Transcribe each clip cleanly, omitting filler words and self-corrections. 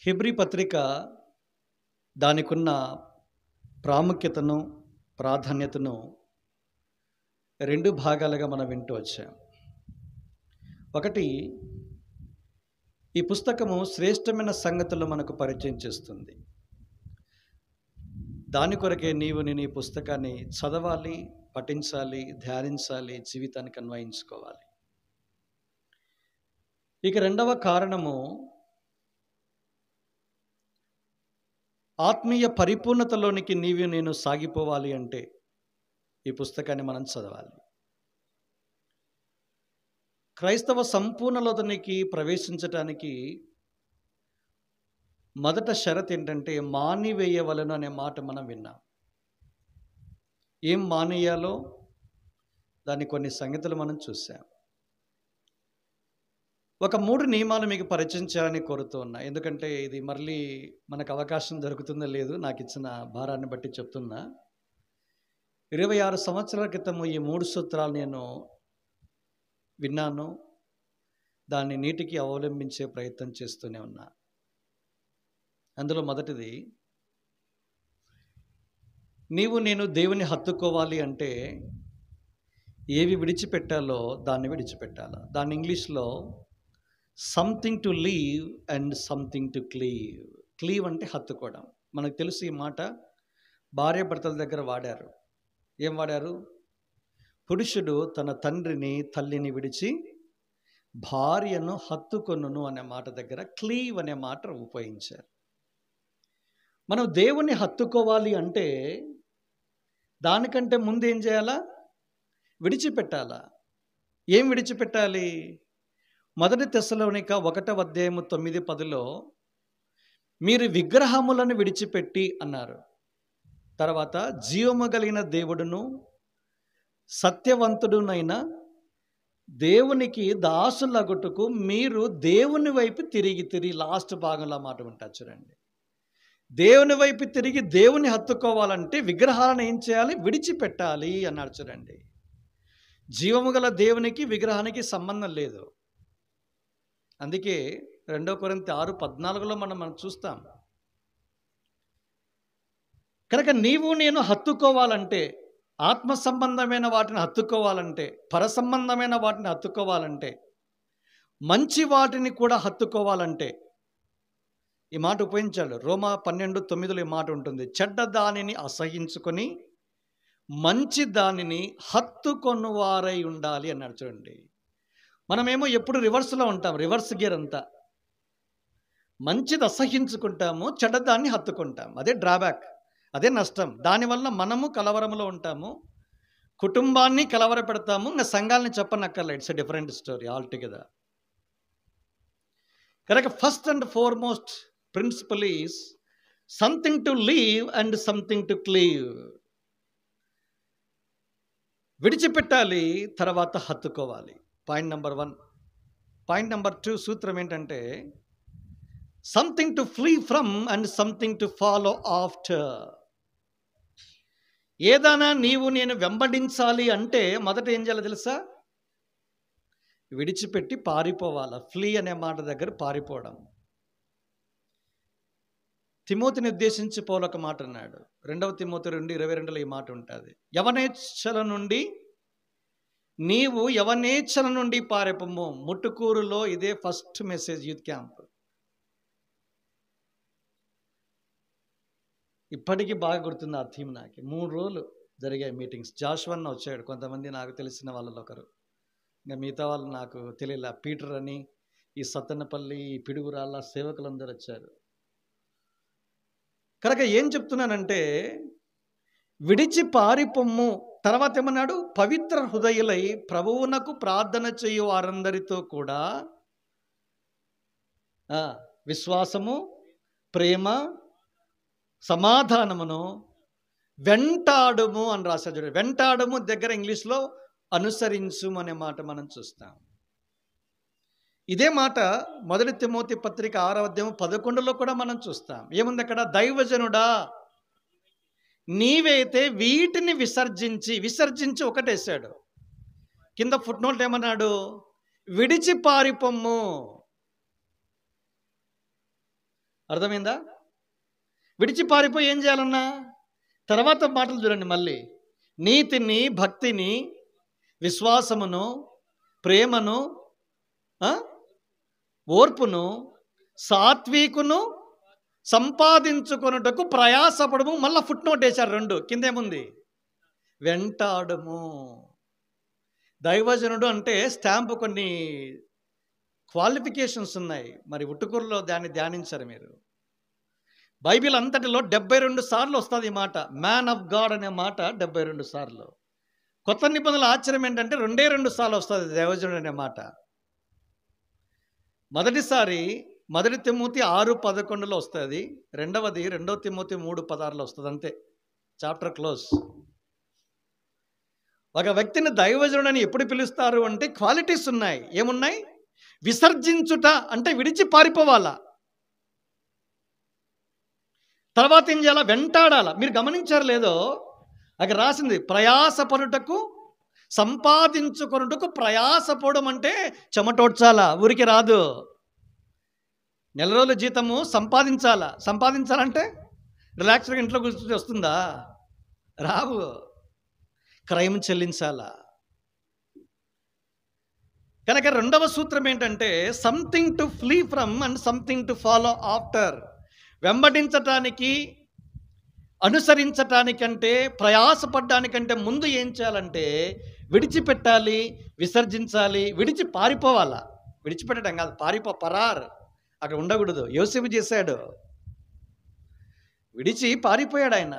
Hebrew పత్రిక దానికున్న ప్రాముఖ్యతను, ప్రాధాన్యతను 2 భాగాలుగా మనం వింటూ వచ్చాం. ఒకటి, ఈ పుస్తకము శ్రేష్టమైన సంగతులు మనకు పరిచయం చేస్తుంది. దాని కొరకే నేను ఈ పుస్తకాన్ని చదవాలి, పఠించాలి, ధ్యానించాలి, జీవితానికి అన్వయించుకోవాలి. ఇక రెండవ కారణము, ఆత్మీయ పరిపూర్ణతలోనికి నేను సాగిపోవాలి అంటే ఈ పుస్తకాన్ని మనం చదవాలి. క్రైస్తవ సంపూర్ణలోనికి ప్రవేశించటానికి మొదట షరత్ ఏంటంటే మానివేయవలెను అనే మాట మనం విన్నాం. ఏం మానేయాలో దాని కొన్ని సంగతులు మనం చూసాం. ఒక 3 నియమాలు మీకు పరిచయం చేయాలని కోరుతూ ఉన్నా. ఎందుకంటే ఇది మళ్ళీ మనకు అవకాశం దొరుకుతుందో లేదు, నాకు ఇచ్చిన భారాన్ని బట్టి చెప్తున్నా. 26 సంవత్సరాల క్రితము ఈ 3 సూత్రాలు నేను విన్నాను. దాన్ని నీటికి అవలంబించే ప్రయత్నం చేస్తూనే ఉన్నా. అందులో మొదటిది, నేను దేవుని హత్తుకోవాలి అంటే ఏవి విడిచిపెట్టాలో దాన్ని విడిచిపెట్టాలి. దాన్ని ఇంగ్లీష్లో something to leave and something to cleave. Cleave అంటే హత్తుకోవడం. మనకు తెలుసు ఈ మాట భార్యాభర్తల దగ్గర వాడారు. ఏం వాడారు? పురుషుడు తన తండ్రిని తల్లిని విడిచి భార్యను హత్తుకొనును అనే మాట దగ్గర క్లీవ్ అనే మాట ఉపయోగించారు. మనం దేవుని హత్తుకోవాలి అంటే దానికంటే ముందు ఏం చేయాలా? విడిచిపెట్టాలా. ఏం విడిచిపెట్టాలి? 1 తెస్సలోనిక 1:9-10 మీరు విగ్రహములను విడిచిపెట్టి అన్నారు. తర్వాత జీవము కలిగిన దేవుడును సత్యవంతుడునైన దేవునికి దాసులగుటకు మీరు దేవుని వైపు తిరిగి లాస్ట్ భాగంలో మాట ఉంటారు చూడండి. దేవుని వైపు తిరిగి దేవుని హత్తుకోవాలంటే విగ్రహాలను ఏం చేయాలి? విడిచిపెట్టాలి అన్నాడు చూడండి. జీవము గల దేవునికి విగ్రహానికి సంబంధం లేదు. అందుకే 2 కొరింథీ 6:14 మనం చూస్తాం. కనుక నేను హత్తుకోవాలంటే, ఆత్మ సంబంధమైన వాటిని హత్తుకోవాలంటే, పర సంబంధమైన వాటిని హత్తుకోవాలంటే, మంచి వాటిని కూడా హత్తుకోవాలంటే ఈ మాట ఉపయోగించాడు. రోమా 12:9 ఈ మాట ఉంటుంది. చెడ్డ దానిని అసహించుకొని మంచి దానిని హత్తుకొనువారై ఉండాలి అన్నాడు చూడండి. మనమేమో ఎప్పుడు రివర్స్లో ఉంటాం, రివర్స్ గేర్ అంతా. మంచిది అసహించుకుంటాము, చెడ్డదాన్ని హత్తుకుంటాం. అదే డ్రాబ్యాక్, అదే నష్టం. దానివల్ల మనము కలవరంలో ఉంటాము, కుటుంబాన్ని కలవర పెడతాము. ఇంకా సంఘాలని చెప్పనక్కర్లే, it's a different story all together. కనుక first and foremost principle is something to leave and something to cleave. విడిచిపెట్టాలి, తర్వాత హత్తుకోవాలి. Point number 1. పాయింట్ నెంబర్ 2 సూత్రం ఏంటంటే something to flee from and something to follow after. ఏదైనా నేను వెంబడించాలి అంటే మొదట ఏం చేయాలో తెలుసా? విడిచిపెట్టి పారిపోవాలా. ఫ్లీ అనే మాట దగ్గర పారిపోవడం. తిమోతిని ఉద్దేశించి పౌలు ఒక మాట అన్నాడు. 2 తిమోతి 2:22 ఈ మాట ఉంటుంది. యవనేచ్ఛల నుండి యవనేచ్ఛల నుండి పారిపోము. ముట్టుకూరులో ఇదే ఫస్ట్ మెసేజ్ యూత్ క్యాంప్. ఇప్పటికీ బాగా గుర్తుంది ఆ థీమ్ నాకు. 3 రోజులు జరిగాయి మీటింగ్స్. జాషువన్న వచ్చాడు, కొంతమంది నాకు తెలిసిన వాళ్ళలో ఒకరు. ఇంకా మిగతా వాళ్ళు నాకు తెలియలే. పీటర్ అని, ఈ సత్తెనపల్లి, ఈ పిడుగురాళ్ళ సేవకులందరూ వచ్చారు. కనుక ఏం చెప్తున్నానంటే విడిచి పారిపొమ్ము. తర్వాత ఏమన్నాడు? పవిత్ర హృదయులై ప్రభువునకు ప్రార్థన చేయు వారందరితో కూడా విశ్వాసము, ప్రేమ, సమాధానమును వెంటాడుము అని రాశాడు. వెంటాడుము దగ్గర ఇంగ్లీష్లో అనుసరించు అనే మాట మనం చూస్తాం. ఇదే మాట 1 తిమోతి పత్రిక 6:11 కూడా మనం చూస్తాం. ఏముంది అక్కడ? దైవజనుడా నీవైతే వీటిని విసర్జించి ఒకటేశాడు. కింద ఫుట్ నోట్ ఏమన్నాడు? విడిచి పారిపొమ్ము. అర్థమైందా? విడిచి పారిపోయి ఏం చేయాలన్నా? తర్వాత మాటలు చూడండి మళ్ళీ. నీతిని, భక్తిని, విశ్వాసమును, ప్రేమను, ఓర్పును, సాత్వికును సంపాదించుకొనుటకు ప్రయాసపడము. మళ్ళీ ఫుట్ నోట్ వేశారు 2 కిందేముంది? వెంటాడము. దైవజనుడు అంటే స్టాంపు కొన్ని క్వాలిఫికేషన్స్ ఉన్నాయి. మరి ఉట్టుకూరులో దాన్ని ధ్యానించారు మీరు. బైబిల్ అంతటిలో 72 సార్లు వస్తుంది ఈ మాట. మ్యాన్ ఆఫ్ గాడ్ అనే మాట 72 సార్లు. కొత్త నిబంధనల ఆశ్చర్యం ఏంటంటే 2 సార్లు వస్తుంది దైవజనుడు అనే మాట. మొదటిసారి 1 తిమోతి 6:11 వస్తుంది. రెండవది 2 తిమోతి 3:16 వస్తుంది. అంతే, చాప్టర్ క్లోజ్. ఒక వ్యక్తిని దైవజనుడు అని ఎప్పుడు పిలుస్తారు అంటే క్వాలిటీస్ ఉన్నాయి. ఏమున్నాయి? విసర్జించుట అంటే విడిచి పారిపోవాలా. తర్వాత ఏం చేయాలా? వెంటాడాలా. మీరు గమనించారు లేదో, అక్కడ రాసింది ప్రయాసపడుటకు, సంపాదించుకొనుటకు. ప్రయాసపడడం అంటే చెమటోడ్చాలా, ఊరికి రాదు. నెల రోజుల జీతము సంపాదించాలా. సంపాదించాలంటే రిలాక్స్గా ఇంట్లో కూర్చుంటే వస్తుందా? రావు. క్రయం చెల్లించాలా. కనుక రెండవ సూత్రం ఏంటంటే something to flee from and something to follow after. వెంబడించటానికి, అనుసరించటానికంటే, ప్రయాసపడడానికంటే ముందు ఏం చేయాలంటే విడిచిపెట్టాలి, విసర్జించాలి, విడిచి పారిపోవాలా. విడిచిపెట్టడం కాదు, పరార్. అక్కడ ఉండకూడదు. యోసేపు చేశాడు, విడిచి పారిపోయాడు ఆయన.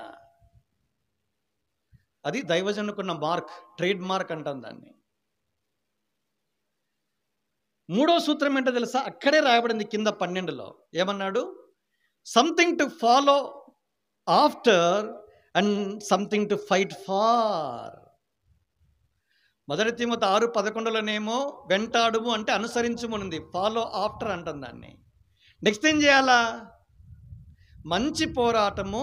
అది దైవజనుకున్న మార్క్, ట్రేడ్ మార్క్ అంటాం దాన్ని. మూడో సూత్రం ఏంటో తెలుసా? అక్కడే రాయబడింది కింద 12లో. ఏమన్నాడు? Something to follow after and something to fight for. 1 Timothy 6:11లోనేమో వెంటాడుము అంటే అనుసరించుమునింది, ఫాలో ఆఫ్టర్ అంటాం దాన్ని. నెక్స్ట్ ఏం చేయాలా? మంచి పోరాడము,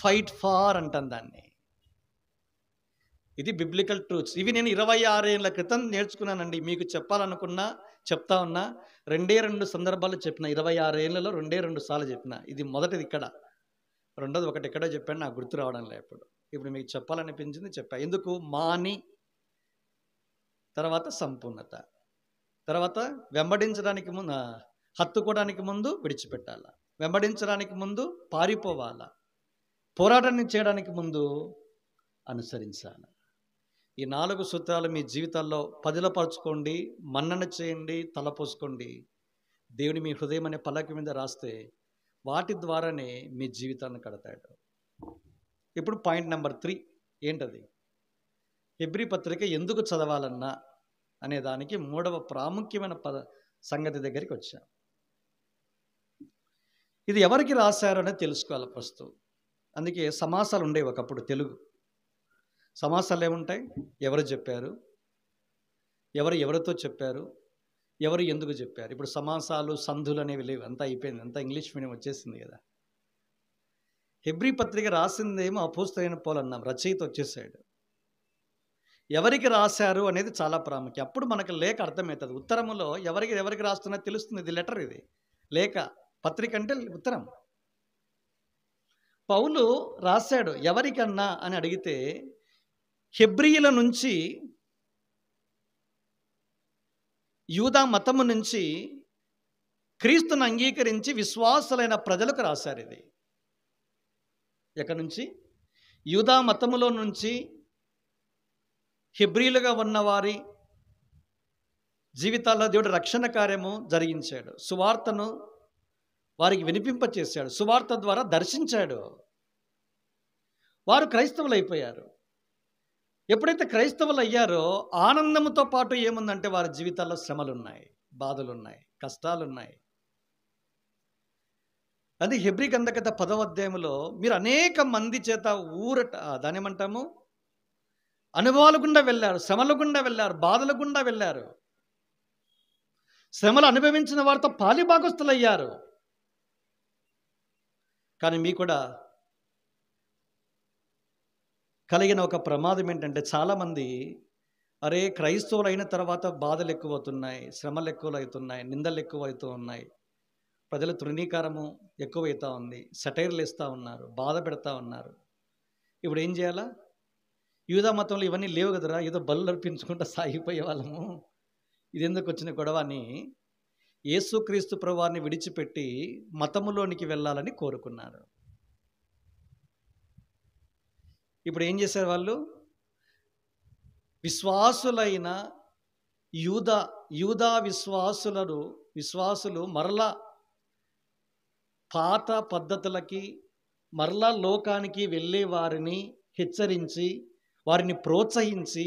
ఫైట్ ఫార్ అంటాం దాన్ని. ఇది బిబ్లికల్ ట్రూత్స్. ఇవి నేను 26 ఏళ్ల క్రితం నేర్చుకున్నానండి. మీకు చెప్పాలనుకున్నా చెప్తా ఉన్నా. 2 సందర్భాలు చెప్పిన. 26 ఏళ్లలో 2 సార్లు చెప్పిన. ఇది మొదటిది ఇక్కడ, రెండోది ఒకటి ఎక్కడో చెప్పాను, నాకు గుర్తు రావడం లేదు. ఇప్పుడు మీకు చెప్పాలనిపించింది చెప్పా. ఎందుకు? మాని, తర్వాత సంపూర్ణత, తర్వాత వెంబడించడానికి ముందు, హత్తుకోవడానికి ముందు విడిచిపెట్టాల, వెంబడించడానికి ముందు పారిపోవాలా, పోరాటాన్ని చేయడానికి ముందు అనుసరించాలి. ఈ 4 సూత్రాలు మీ జీవితాల్లో పదిలపరచుకోండి, మన్నన చేయండి, తలపోసుకోండి. దేవుని మీ హృదయం అనే పల్లకి మీద రాస్తే వాటి ద్వారానే మీ జీవితాన్ని కడతాడు. ఇప్పుడు పాయింట్ నెంబర్ 3 ఏంటది? హెబ్రీ పత్రిక ఎందుకు చదవాలన్నా అనే దానికి 3వ ప్రాముఖ్యమైన సంగతి దగ్గరికి వచ్చాం. ఇది ఎవరికి రాశారు అనేది తెలుసుకోవాలి ప్రస్తుతం. అందుకే సమాసాలు ఉండేవి ఒకప్పుడు. తెలుగు సమాసాలు ఏముంటాయి? ఎవరు చెప్పారు, ఎవరితో చెప్పారు, ఎవరు ఎందుకు చెప్పారు. ఇప్పుడు సమాసాలు, సంధులు అనేవి లేవు, అంతా అయిపోయింది, అంతా ఇంగ్లీష్ మీడియం వచ్చేసింది కదా. హెబ్రీ పత్రిక రాసిందేమో అపోస్తలుడైన పౌలు అన్నాం, రచయిత వచ్చేసాడు. ఎవరికి రాశారు అనేది చాలా ప్రాముఖ్యం. అప్పుడు మనకు లేఖ అర్థమవుతుంది. ఉత్తరములో ఎవరికి రాస్తున్నా తెలుస్తుంది. ఇది లెటర్, ఇది లేఖ. పత్రిక అంటే ఉత్తరం. పౌలు రాశాడు ఎవరికన్నా అని అడిగితే, హెబ్రీయుల నుంచి, యూదా మతము నుంచి క్రీస్తును అంగీకరించి విశ్వాసులైన ప్రజలకు రాశారు. ఇది ఎక్కడి నుంచి? యూదా మతములో నుంచి హెబ్రీలుగా ఉన్నవారి జీవితాల్లో దేవుడు రక్షణ కార్యము జరిగించాడు. సువార్తను వారికి వినిపింపచేశాడు, సువార్త ద్వారా దర్శించాడు. వారు క్రైస్తవులు అయిపోయారు. ఎప్పుడైతే క్రైస్తవులు అయ్యారో ఆనందంతో పాటు ఏముందంటే వారి జీవితాల్లో శ్రమలున్నాయి, బాధలున్నాయి, కష్టాలున్నాయి. అది హెబ్రీ గ్రంథకథ 10వ అధ్యాయంలో మీరు అనేక మంది చేత దాని ఏమంటాము, అనుభవాల గుండా వెళ్ళారు, శ్రమల గుండా వెళ్ళారు, బాధల గుండా వెళ్ళారు. శ్రమలు అనుభవించిన వారితో పాలిభాగస్తులు అయ్యారు. కానీ మీ కూడా కలిగిన ఒక ప్రమాదం ఏంటంటే చాలామంది అరే క్రైస్తవులు అయిన తర్వాత బాధలు ఎక్కువవుతున్నాయి, శ్రమలు ఎక్కువ అవుతున్నాయి, నిందలు ఎక్కువ అవుతూ ఉన్నాయి, ప్రజల తృణీకారము ఎక్కువైతా ఉంది, సెటైర్లు ఇస్తూ ఉన్నారు, బాధ పెడతా ఉన్నారు. ఇప్పుడు ఏం చేయాలా? యూదా మతంలో ఇవన్నీ లేవు కదరా, ఏదో బలు అర్పించుకుంటూ సాగిపోయే వాళ్ళము, ఇది ఎందుకు వచ్చిన గొడవ అని యేసుక్రీస్తు ప్రభువారిని విడిచిపెట్టి మతములోనికి వెళ్ళాలని కోరుకున్నారు. ఇప్పుడు ఏం చేశారు వాళ్ళు? విశ్వాసులైన యూదా విశ్వాసులు మరలా పాత పద్ధతులకి, మరలా లోకానికి వెళ్ళే వారిని హెచ్చరించి, వారిని ప్రోత్సహించి,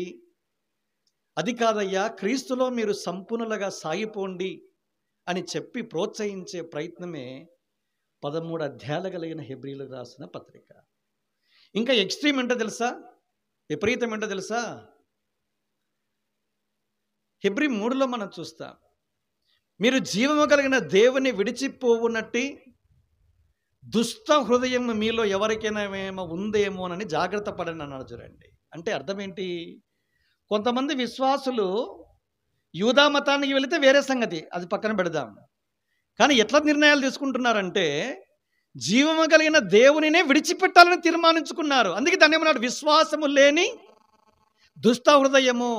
అది కాదయ్యా క్రీస్తులో మీరు సంపూర్ణులుగా సాగిపోండి అని చెప్పి ప్రోత్సహించే ప్రయత్నమే 13 అధ్యాయాలు కలిగిన హెబ్రీలకు రాసిన పత్రిక. ఇంకా ఎక్స్ట్రీమ్ ఏంటో తెలుసా? విపరీతం ఏంటో తెలుసా? హెబ్రీ 3లో మనం చూస్తాం, మీరు జీవము కలిగిన దేవుని విడిచిపోవునట్టి దుష్ట హృదయం మీలో ఎవరికైనా ఏమో ఉందేమోనని జాగ్రత్త పడని అన్నాడు. చూడండి, అంటే అర్థం ఏంటి? కొంతమంది విశ్వాసులు యూదా మతానికి వెళితే వేరే సంగతి, అది పక్కన పెడదాం. కానీ ఎట్లా నిర్ణయాలు తీసుకుంటున్నారంటే జీవము కలిగిన దేవునినే విడిచిపెట్టాలని తీర్మానించుకున్నారు. అందుకే దాన్ని ఏమన్నాడు? విశ్వాసము లేని దుష్ట హృదయము.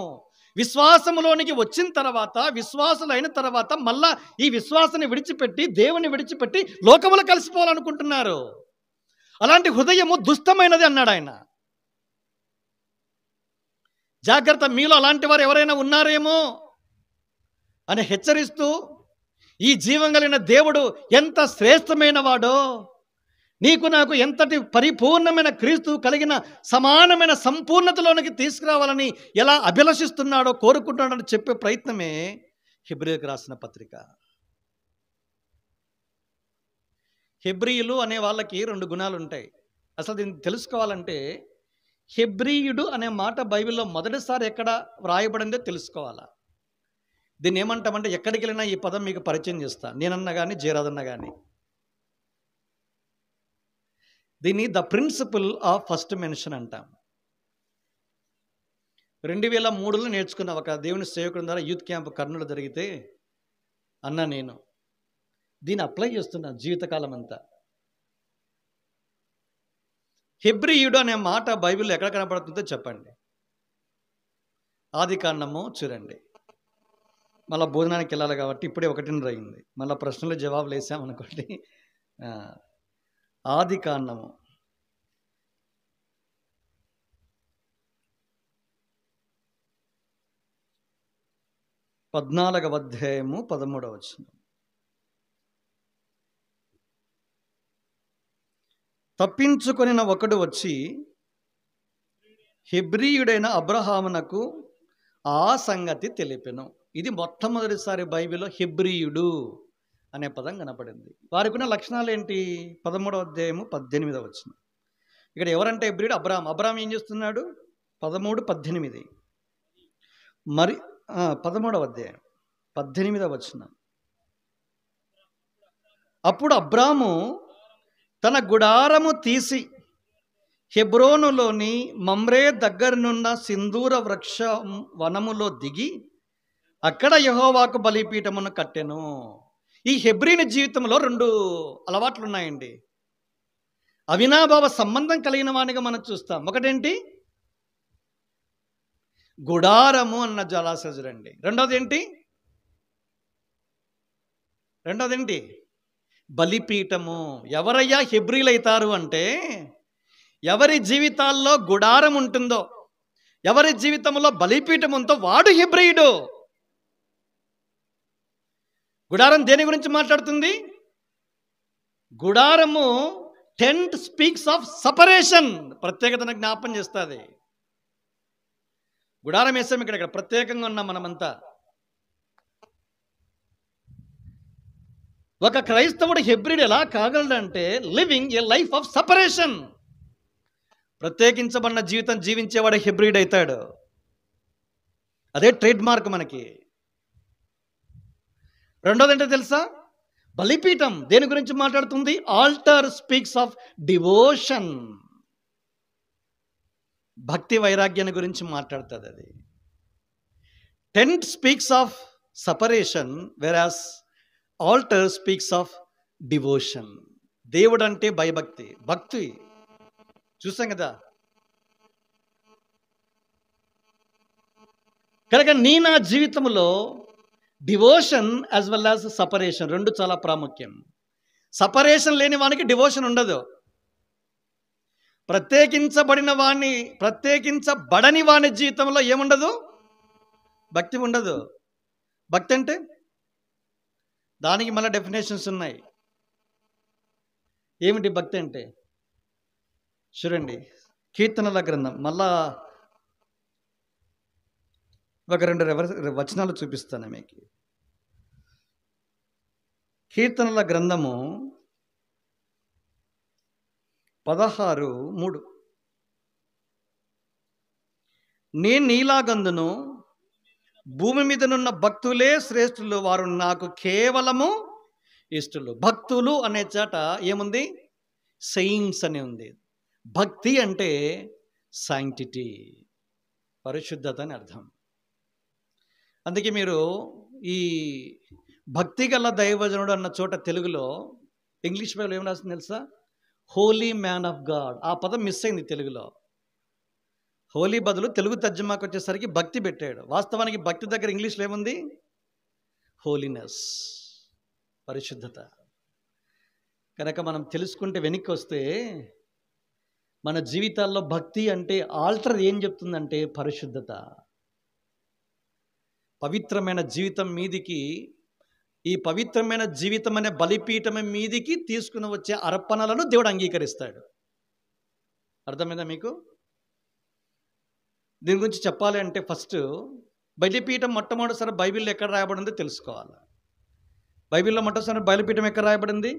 విశ్వాసములోనికి వచ్చిన తర్వాత, విశ్వాసులైన తర్వాత మళ్ళా ఈ విశ్వాసాన్ని విడిచిపెట్టి, దేవుని విడిచిపెట్టి లోకములో కలిసిపోవాలనుకుంటున్నారు. అలాంటి హృదయము దుష్టమైనది అన్నాడు ఆయన. జాగ్రత్త, మీలో అలాంటి వారు ఎవరైనా ఉన్నారేమో అని హెచ్చరిస్తూ, ఈ జీవం కలిగిన దేవుడు ఎంత శ్రేష్టమైన వాడో, నీకు నాకు ఎంతటి పరిపూర్ణమైన క్రీస్తు కలిగిన సమానమైన సంపూర్ణతలోనికి తీసుకురావాలని ఎలా అభిలషిస్తున్నాడో, కోరుకుంటున్నాడో చెప్పే ప్రయత్నమే హెబ్రీయులకు రాసిన పత్రిక. హెబ్రీయులు అనే వాళ్ళకి 2 గుణాలు ఉంటాయి. అసలు దీన్ని తెలుసుకోవాలంటే హెబ్రీయుడు అనే మాట బైబిల్లో మొదటిసారి ఎక్కడ వ్రాయబడిందో తెలుసుకోవాలా. దీన్ని ఏమంటామంటే, ఎక్కడికి వెళ్ళినా ఈ పదం మీకు పరిచయం చేస్తా, నేనన్నా కానీ జయరాదన్నా కానీ. దీన్ని the principle of first mention అంటాం. 2003లో నేర్చుకున్న ఒక దేవుని సేవకుడి ద్వారా యూత్ క్యాంప్ కర్నూలు జరిగితే నేను దీన్ని అప్లై చేస్తున్నాను జీవితకాలం అంతా. హెబ్రీయుడు అనే మాట బైబిల్లో ఎక్కడ కనపడుతుందో చెప్పండి. ఆదికాండము చూడండి. మళ్ళీ భోజనానికి వెళ్ళాలి కాబట్టి ఇప్పుడే 1:30 అయింది. మళ్ళీ ప్రశ్నలు జవాబులు వేసామనుకోండి. ఆదికాండము 14వ అధ్యాయము 13వ వచనం. తప్పించుకొనిన ఒకడు వచ్చి హెబ్రీయుడైన అబ్రహామునకు ఆ సంగతి తెలిపెను. ఇది మొట్టమొదటిసారి బైబిల్లో హెబ్రీయుడు అనే పదం కనపడింది. వారికి ఉన్న లక్షణాలు ఏంటి? 13వ అధ్యాయము 18వ వచనం. ఇక్కడ ఎవరంటే హెబ్రీయుడు? అబ్రహాం ఏం చేస్తున్నాడు? 13:18. మరి 13వ అధ్యాయం 18వ వచనం. అప్పుడు అబ్రాము తన గుడారము తీసి హెబ్రోనులోని మమ్రే దగ్గరనున్న సింధూర వృక్ష వనములో దిగి అక్కడ యెహోవాకు బలిపీఠమును కట్టెను. ఈ హెబ్రీని జీవితంలో 2 అలవాట్లు ఉన్నాయండి. అవినాభావ సంబంధం కలిగిన వానిగా మనం చూస్తాం. ఒకటేంటి? గుడారము అన్న జలాశయుడండి. రెండోది ఏంటి? బలిపీఠము. ఎవరయ్యా హెబ్రీలు అవుతారు అంటే, ఎవరి జీవితాల్లో గుడారం ఉంటుందో, ఎవరి జీవితంలో బలిపీఠం ఉందో వాడు హెబ్రీయుడు. గుడారం దేని గురించి మాట్లాడుతుంది? గుడారము టెంట్ స్పీక్స్ ఆఫ్ సపరేషన్, ప్రత్యేకతను జ్ఞాపం చేస్తుంది. గుడారం వేసాం ఇక్కడ ప్రత్యేకంగా ఉన్నాం మనమంతా. ఒక క్రైస్తవుడు హెబ్రీయుడు ఎలా కాగలడంటే, living a life of separation, ప్రత్యేకించబడిన జీవితం జీవించేవాడు హెబ్రీయుడు అవుతాడు. అదే ట్రేడ్ మార్క్ మనకి. రెండోది ఏంటో తెలుసా? బలిపీఠం దేని గురించి మాట్లాడుతుంది? ఆల్టర్ స్పీక్స్ ఆఫ్ డివోషన్, భక్తి వైరాగ్యాన్ని గురించి మాట్లాడుతుంది అది. Tent speaks of separation, whereas altar speaks of devotion. దేవుడు అంటే భయభక్తి, భక్తి. చూసాం కదా. కనుక నా జీవితంలో devotion as well as separation రెండు చాలా ప్రాముఖ్యం. సపరేషన్ లేని వానికి డివోషన్ ఉండదు. ప్రత్యేకించబడని వాని జీవితంలో ఏముండదు? భక్తి ఉండదు. భక్తి అంటే దానికి మళ్ళీ డెఫినేషన్స్ ఉన్నాయి. ఏమిటి భక్తి అంటే? చూడండి, కీర్తనల గ్రంథం, మళ్ళా ఒక 2 వచనాలు చూపిస్తాను మీకు. కీర్తనల గ్రంథము 16:3. నేను నీలాగందును, భూమి మీదనున్న భక్తులే శ్రేష్ఠులు, వారు నాకు కేవలము ఇష్టలు. భక్తులు అనే చాట ఏముంది? సెయింట్స్ అని ఉంది. భక్తి అంటే సాంక్టిటీ, పరిశుద్ధత అని అర్థం. అందుకే మీరు ఈ భక్తి గల దైవజనుడు అన్న చోట తెలుగులో, ఇంగ్లీష్ బైబిల్ ఏం రాసింది తెలుసా? Holi man of God. ఆ పదం మిస్ అయింది తెలుగులో. హోలీ బదులు తెలుగు తర్జుమాకు వచ్చేసరికి భక్తి పెట్టాడు. వాస్తవానికి భక్తి దగ్గర ఇంగ్లీష్లో ఏముంది? హోలీనెస్, పరిశుద్ధత. కనుక మనం తెలుసుకుంటే, వెనక్కి వస్తే మన జీవితాల్లో భక్తి అంటే ఆల్టర్ ఏం చెప్తుందంటే పరిశుద్ధత. పవిత్రమైన జీవితం మీదికి, ఈ పవిత్రమైన జీవితం అనే బలిపీఠం మీదికి తీసుకుని వచ్చే అర్పణలను దేవుడు అంగీకరిస్తాడు. అర్థమైందా మీకు? దీని గురించి చెప్పాలి అంటే ఫస్ట్ బలిపీఠం మొట్టమొదటిసారి బైబిల్లో ఎక్కడ రాయబడిందో తెలుసుకోవాలి. బైబిల్లో మొట్టమొదటిసారి బలిపీఠం ఎక్కడ రాయబడింది?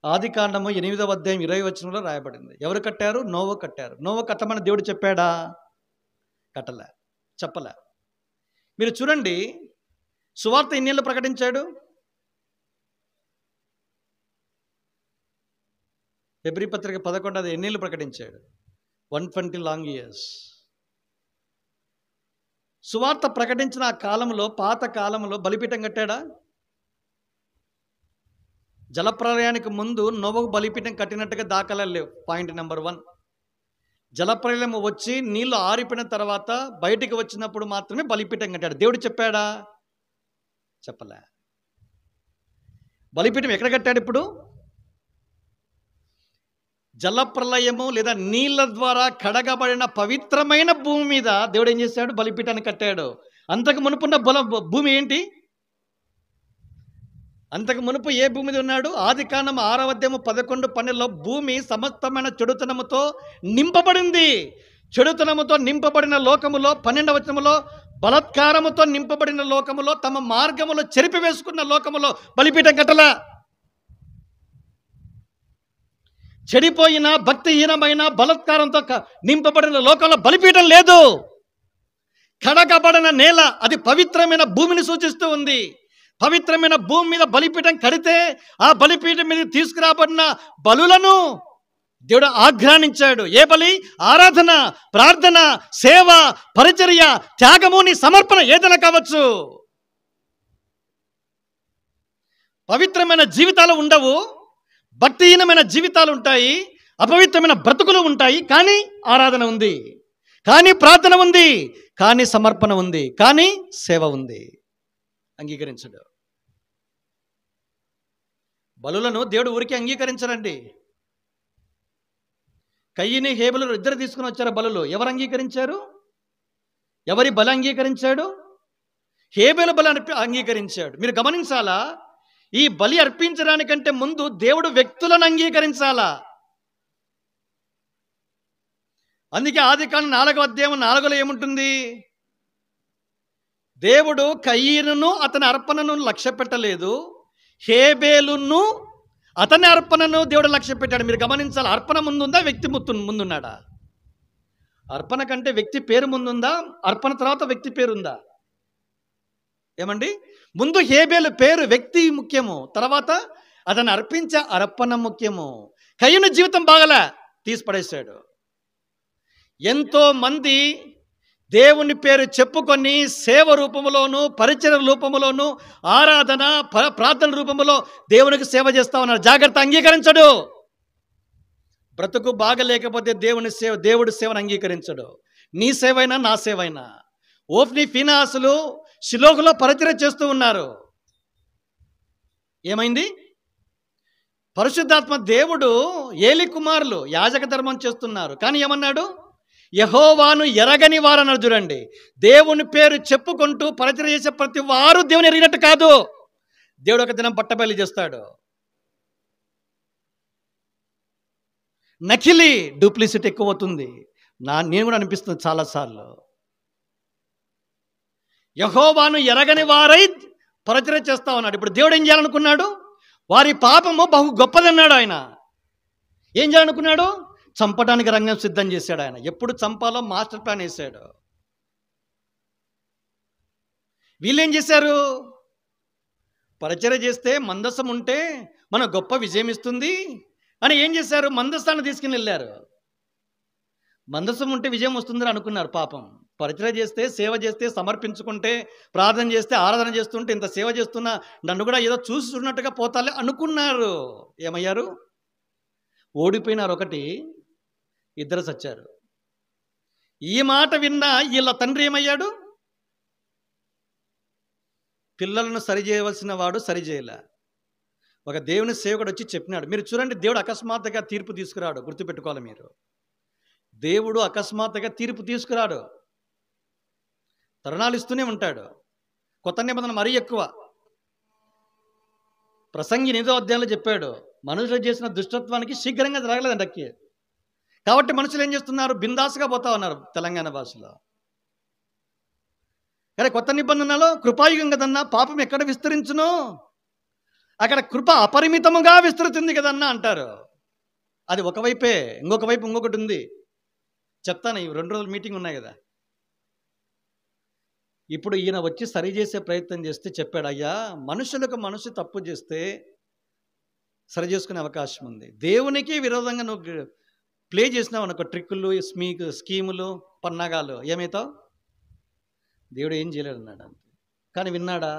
ఆదికాండము 8వ అధ్యాయం 20వ వచనంలో రాయబడింది. ఎవరు కట్టారు? నోవహు కట్టారు. నోవహు కట్టమని దేవుడు చెప్పాడా? కట్టలే, చెప్పలే. మీరు చూడండి, సువార్త ఎన్నేళ్ళు ప్రకటించాడు? హెబ్రీ పత్రిక 11 ఎన్నేళ్ళు ప్రకటించాడు? 120 లాంగ్ ఇయర్స్. సువార్త ప్రకటించిన ఆ కాలంలో, పాత కాలంలో బలిపీఠం కట్టాడా? జలప్రలయానికి ముందు నోవహు బలిపీఠం కట్టినట్టుగా దాఖలాలు లేవు. Point number 1. జలప్రలయం వచ్చి నీళ్లు ఆరిపోయిన తర్వాత బయటికి వచ్చినప్పుడు మాత్రమే బలిపీఠం కట్టాడు. దేవుడు చెప్పాడా? చెప్పలే. బలిపీఠం ఎక్కడ కట్టాడు? ఇప్పుడు జలప్రలయము లేదా నీళ్ళ ద్వారా కడగబడిన పవిత్రమైన భూమి మీద దేవుడు ఏం చేశాడు? బలిపీఠాన్ని కట్టాడు. అంతకు మునుపున్న భూమి ఏంటి? అంతకు మునుపు ఏ భూమి మీద ఉన్నాడు? ఆదికాండం 6వ అధ్యాయం 11-12లో భూమి సమస్తమైన చెడుతనముతో నింపబడింది. చెడుతనముతో నింపబడిన లోకములో 12వ వచనములో బలాత్కారముతో నింపబడిన లోకములో, తమ మార్గములో చెరిపివేసుకున్న లోకములో బలిపీఠం కట్టలా. చెడిపోయిన, భక్తిహీనమైన, బలాత్కారంతో నింపబడిన లోకంలో బలిపీఠం లేదు. కడగబడిన నేల, అది పవిత్రమైన భూమిని సూచిస్తూ ఉంది. పవిత్రమైన భూమి మీద బలిపీఠం కడితే ఆ బలిపీఠం మీద తీసుకురాబడిన బలులను దేవుడు ఆఘ్రానించాడు. ఏ బలి? ఆరాధన, ప్రార్థన, సేవ, పరిచర్య, త్యాగము, నీ సమర్పణ ఏదైనా కావచ్చు. పవిత్రమైన జీవితాలు ఉండవు, భక్తిహీనమైన జీవితాలు ఉంటాయి, అపవిత్రమైన బ్రతుకులు ఉంటాయి. కానీ ఆరాధన ఉంది, కానీ ప్రార్థన ఉంది, కానీ సమర్పణ ఉంది, కానీ సేవ ఉంది. అంగీకరించడు. బలులను దేవుడు ఊరికే అంగీకరించరండి. కయ్యని హేబెలు ఇద్దరు తీసుకుని వచ్చారు బలులు. ఎవరు అంగీకరించారు? ఎవరి బలి అంగీకరించాడు? హేబెలు బలి అంగీకరించాడు. మీరు గమనించాలా, ఈ బలి అర్పించడానికంటే ముందు దేవుడు వ్యక్తులను అంగీకరించాలా. అందుకే ఆదికాండం 4వ అధ్యాయం 4లో ఏముంటుంది? దేవుడు కయ్యనును అతని అర్పణను లక్ష్య పెట్టలేదు, హేబేలును అతని అర్పణను దేవుడు లక్ష్య పెట్టాడు. మీరు గమనించాలి, అర్పణ ముందుందా, వ్యక్తి ముందున్నాడా? అర్పణ కంటే వ్యక్తి పేరు ముందుందా? అర్పణ తర్వాత వ్యక్తి పేరుందా? ఏమండి? ముందు హేబేలు పేరు, వ్యక్తి ముఖ్యము, తర్వాత అతను అర్పించే అర్పణ ముఖ్యము. కయ్యను జీవితం బాగలే, తీసి పడేశాడు. ఎంతో మంది దేవుని పేరు చెప్పుకొని సేవ రూపంలోను, పరిచయ రూపంలోను, ఆరాధన ప్రార్థన రూపంలో దేవునికి సేవ చేస్తా ఉన్నారు. జాగ్రత్త, అంగీకరించడు. బ్రతుకు బాగలేకపోతే దేవుడి సేవను అంగీకరించడు. నీ సేవైనా నా సేవైనా. ఓఫ్ని ఫీనాసులు షిలోహులో పరిచర్య చేస్తూ ఉన్నారు. ఏమైంది? పరిశుద్ధాత్మ దేవుడు ఏలి కుమారులు యాజక ధర్మం చేస్తున్నారు. కానీ ఏమన్నాడు? యెహోవాను ఎరగని వారు అన్నారు. చూడండి, దేవుని పేరు చెప్పుకుంటూ పరిచర్య చేసే ప్రతి వారు దేవుని ఎరిగినట్టు కాదు. దేవుడు ఒక దినం పట్టబయలు చేస్తాడు. నకిలీ డూప్లిసిటీ ఎక్కువ అవుతుంది. నేను కూడా అనిపిస్తుంది చాలాసార్లు. యెహోవాను ఎరగని వారై పరిచర్య చేస్తా ఉన్నాడు. ఇప్పుడు దేవుడు ఏం చేయాలనుకున్నాడు? వారి పాపము బహు గొప్పదన్నాడు. ఆయన ఏం చేయాలనుకున్నాడు? చంపడానికి రంగం సిద్ధం చేశాడు. ఆయన ఎప్పుడు చంపాలో మాస్టర్ ప్లాన్ వేశాడు. వీళ్ళేం చేశారు? పరిచర్య చేస్తే మందసం ఉంటే మన గొప్ప విజయం ఇస్తుంది అని ఏం చేశారు? మందసాన్ని తీసుకుని వెళ్ళారు. మందసం ఉంటే విజయం వస్తుందని అనుకున్నారు. పాపం పరిచర్య చేస్తే, సేవ చేస్తే, సమర్పించుకుంటే, ప్రార్థన చేస్తే, ఆరాధన చేస్తుంటే, ఇంత సేవ చేస్తున్నా నన్ను కూడా ఏదో చూస్తున్నట్టుగా పోతాలే అనుకున్నారు. ఏమయ్యారు? ఓడిపోయినారు. ఒకటి, ఇద్దరు చచ్చారు. ఈ మాట విన్న వీళ్ళ తండ్రి ఏమయ్యాడు? పిల్లలను సరిచేయవలసిన వాడు సరిచేయలే. ఒక దేవుని సేవకుడు వచ్చి చెప్పినాడు. మీరు చూడండి, దేవుడు అకస్మాత్తుగా తీర్పు తీసుకురాడు. గుర్తుపెట్టుకోవాలి మీరు. దేవుడు అకస్మాత్తుగా తీర్పు తీసుకురాడు. తరుణాలు ఇస్తూనే ఉంటాడు. కొత్త నిబంధన మరీ ఎక్కువ. ప్రసంగి 8వ అధ్యాయంలో చెప్పాడు, మనుషులు చేసిన దుష్టత్వానికి శీఘ్రంగా జరగలేదండి అక్కి. కాబట్టి మనుషులు ఏం చేస్తున్నారు? బిందాసుగా పోతా ఉన్నారు తెలంగాణ భాషలో. కానీ కొత్త నిబంధనలో కృపాయుగం కదన్నా, పాపం ఎక్కడ విస్తరించును? అక్కడ కృప అపరిమితముగా విస్తృతుంది కదన్నా అంటారు. అది ఒకవైపే. ఇంకొక వైపు ఇంకొకటి ఉంది. చెప్తాను. ఈ 2 రోజులు మీటింగ్ ఉన్నాయి కదా. ఇప్పుడు ఈయన వచ్చి సరిచేసే ప్రయత్నం చేస్తే చెప్పాడు, అయ్యా మనుషులకు మనిషి తప్పు చేస్తే సరి చేసుకునే అవకాశం ఉంది. దేవునికి విరోధంగా నువ్వు ప్లే చేసినావు అనుకో, ట్రిక్కులు, స్కీములు, పన్నాగాలు, ఏమవుతావు? దేవుడు ఏం చేయలేడు అన్నాడు అంతే. కానీ విన్నాడా?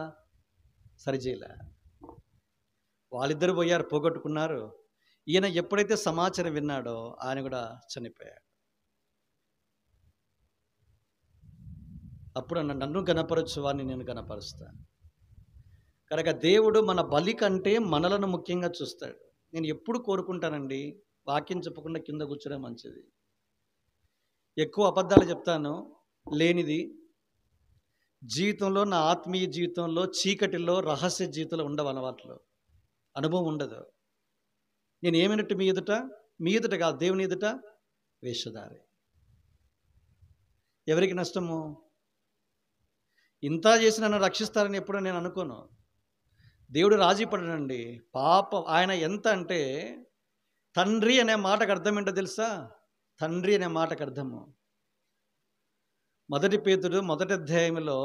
సరిచేయలే. వాళ్ళిద్దరు పోయారు, పోగొట్టుకున్నారు. ఈయన ఎప్పుడైతే సమాచారం విన్నాడో ఆయన కూడా చనిపోయాడు. అప్పుడు నన్ను గణపరచు వారిని నేను గణపరుస్తాను. కనుక దేవుడు మన బలి కంటే మనలను ముఖ్యంగా చూస్తాడు. నేను ఎప్పుడు కోరుకుంటానండి, వాక్యం చెప్పకుండా కింద కూర్చోడం మంచిది. ఎక్కువ అబద్ధాలు చెప్తాను లేనిది. జీవితంలో, నా ఆత్మీయ జీవితంలో, చీకటిలో, రహస్య జీవితంలో ఉండవు అలవాట్లు, అనుభవం ఉండదు. నేను ఏమైనట్టు మీ ఎదుట కాదు, దేవుని ఎదుట వేషధారి. ఎవరికి నష్టము? ఇంత చేసి నన్ను రక్షిస్తారని ఎప్పుడూ నేను అనుకోను. దేవుడు రాజీ పడనండి. పాపం ఆయన ఎంత అంటే, తండ్రి అనే మాటకు అర్థం ఏంటో తెలుసా? తండ్రి అనే మాటకు అర్థము 1 పేతురు 1వ అధ్యాయంలో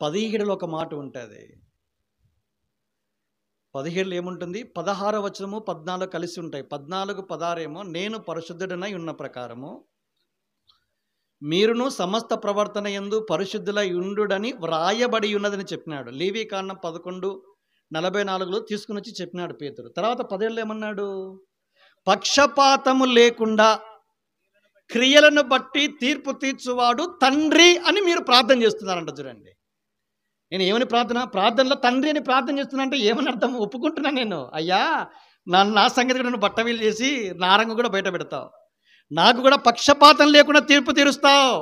17లో ఒక మాట ఉంటుంది. 17లో ఏముంటుంది? 16వ వచనము 14 కలిసి ఉంటాయి. 14, 16 ఏమో, నేను పరిశుద్ధుడనై ఉన్న ప్రకారము మీరును సమస్త ప్రవర్తన యందు పరిశుద్ధులై ఉండుడని వ్రాయబడి ఉన్నదని చెప్పినాడు. లేవి కాండం 11:44లో తీసుకుని వచ్చి చెప్పినాడు పేతురు. తర్వాత 17లో ఏమన్నాడు? పక్షపాతము లేకుండా క్రియలను బట్టి తీర్పు తీర్చువాడు తండ్రి అని మీరు ప్రార్థన చేస్తున్నారంట. చూడండి, నేను ఏమని ప్రార్థనలో తండ్రి అని ప్రార్థన చేస్తున్నా అంటే ఏమని అర్థం? ఒప్పుకుంటున్నా నేను, అయ్యా నా సంగతి కూడా నువ్వు బట్టవీలు చేసి నా రంగు కూడా బయట పెడతావు, నాకు కూడా పక్షపాతం లేకుండా తీర్పు తీరుస్తావు.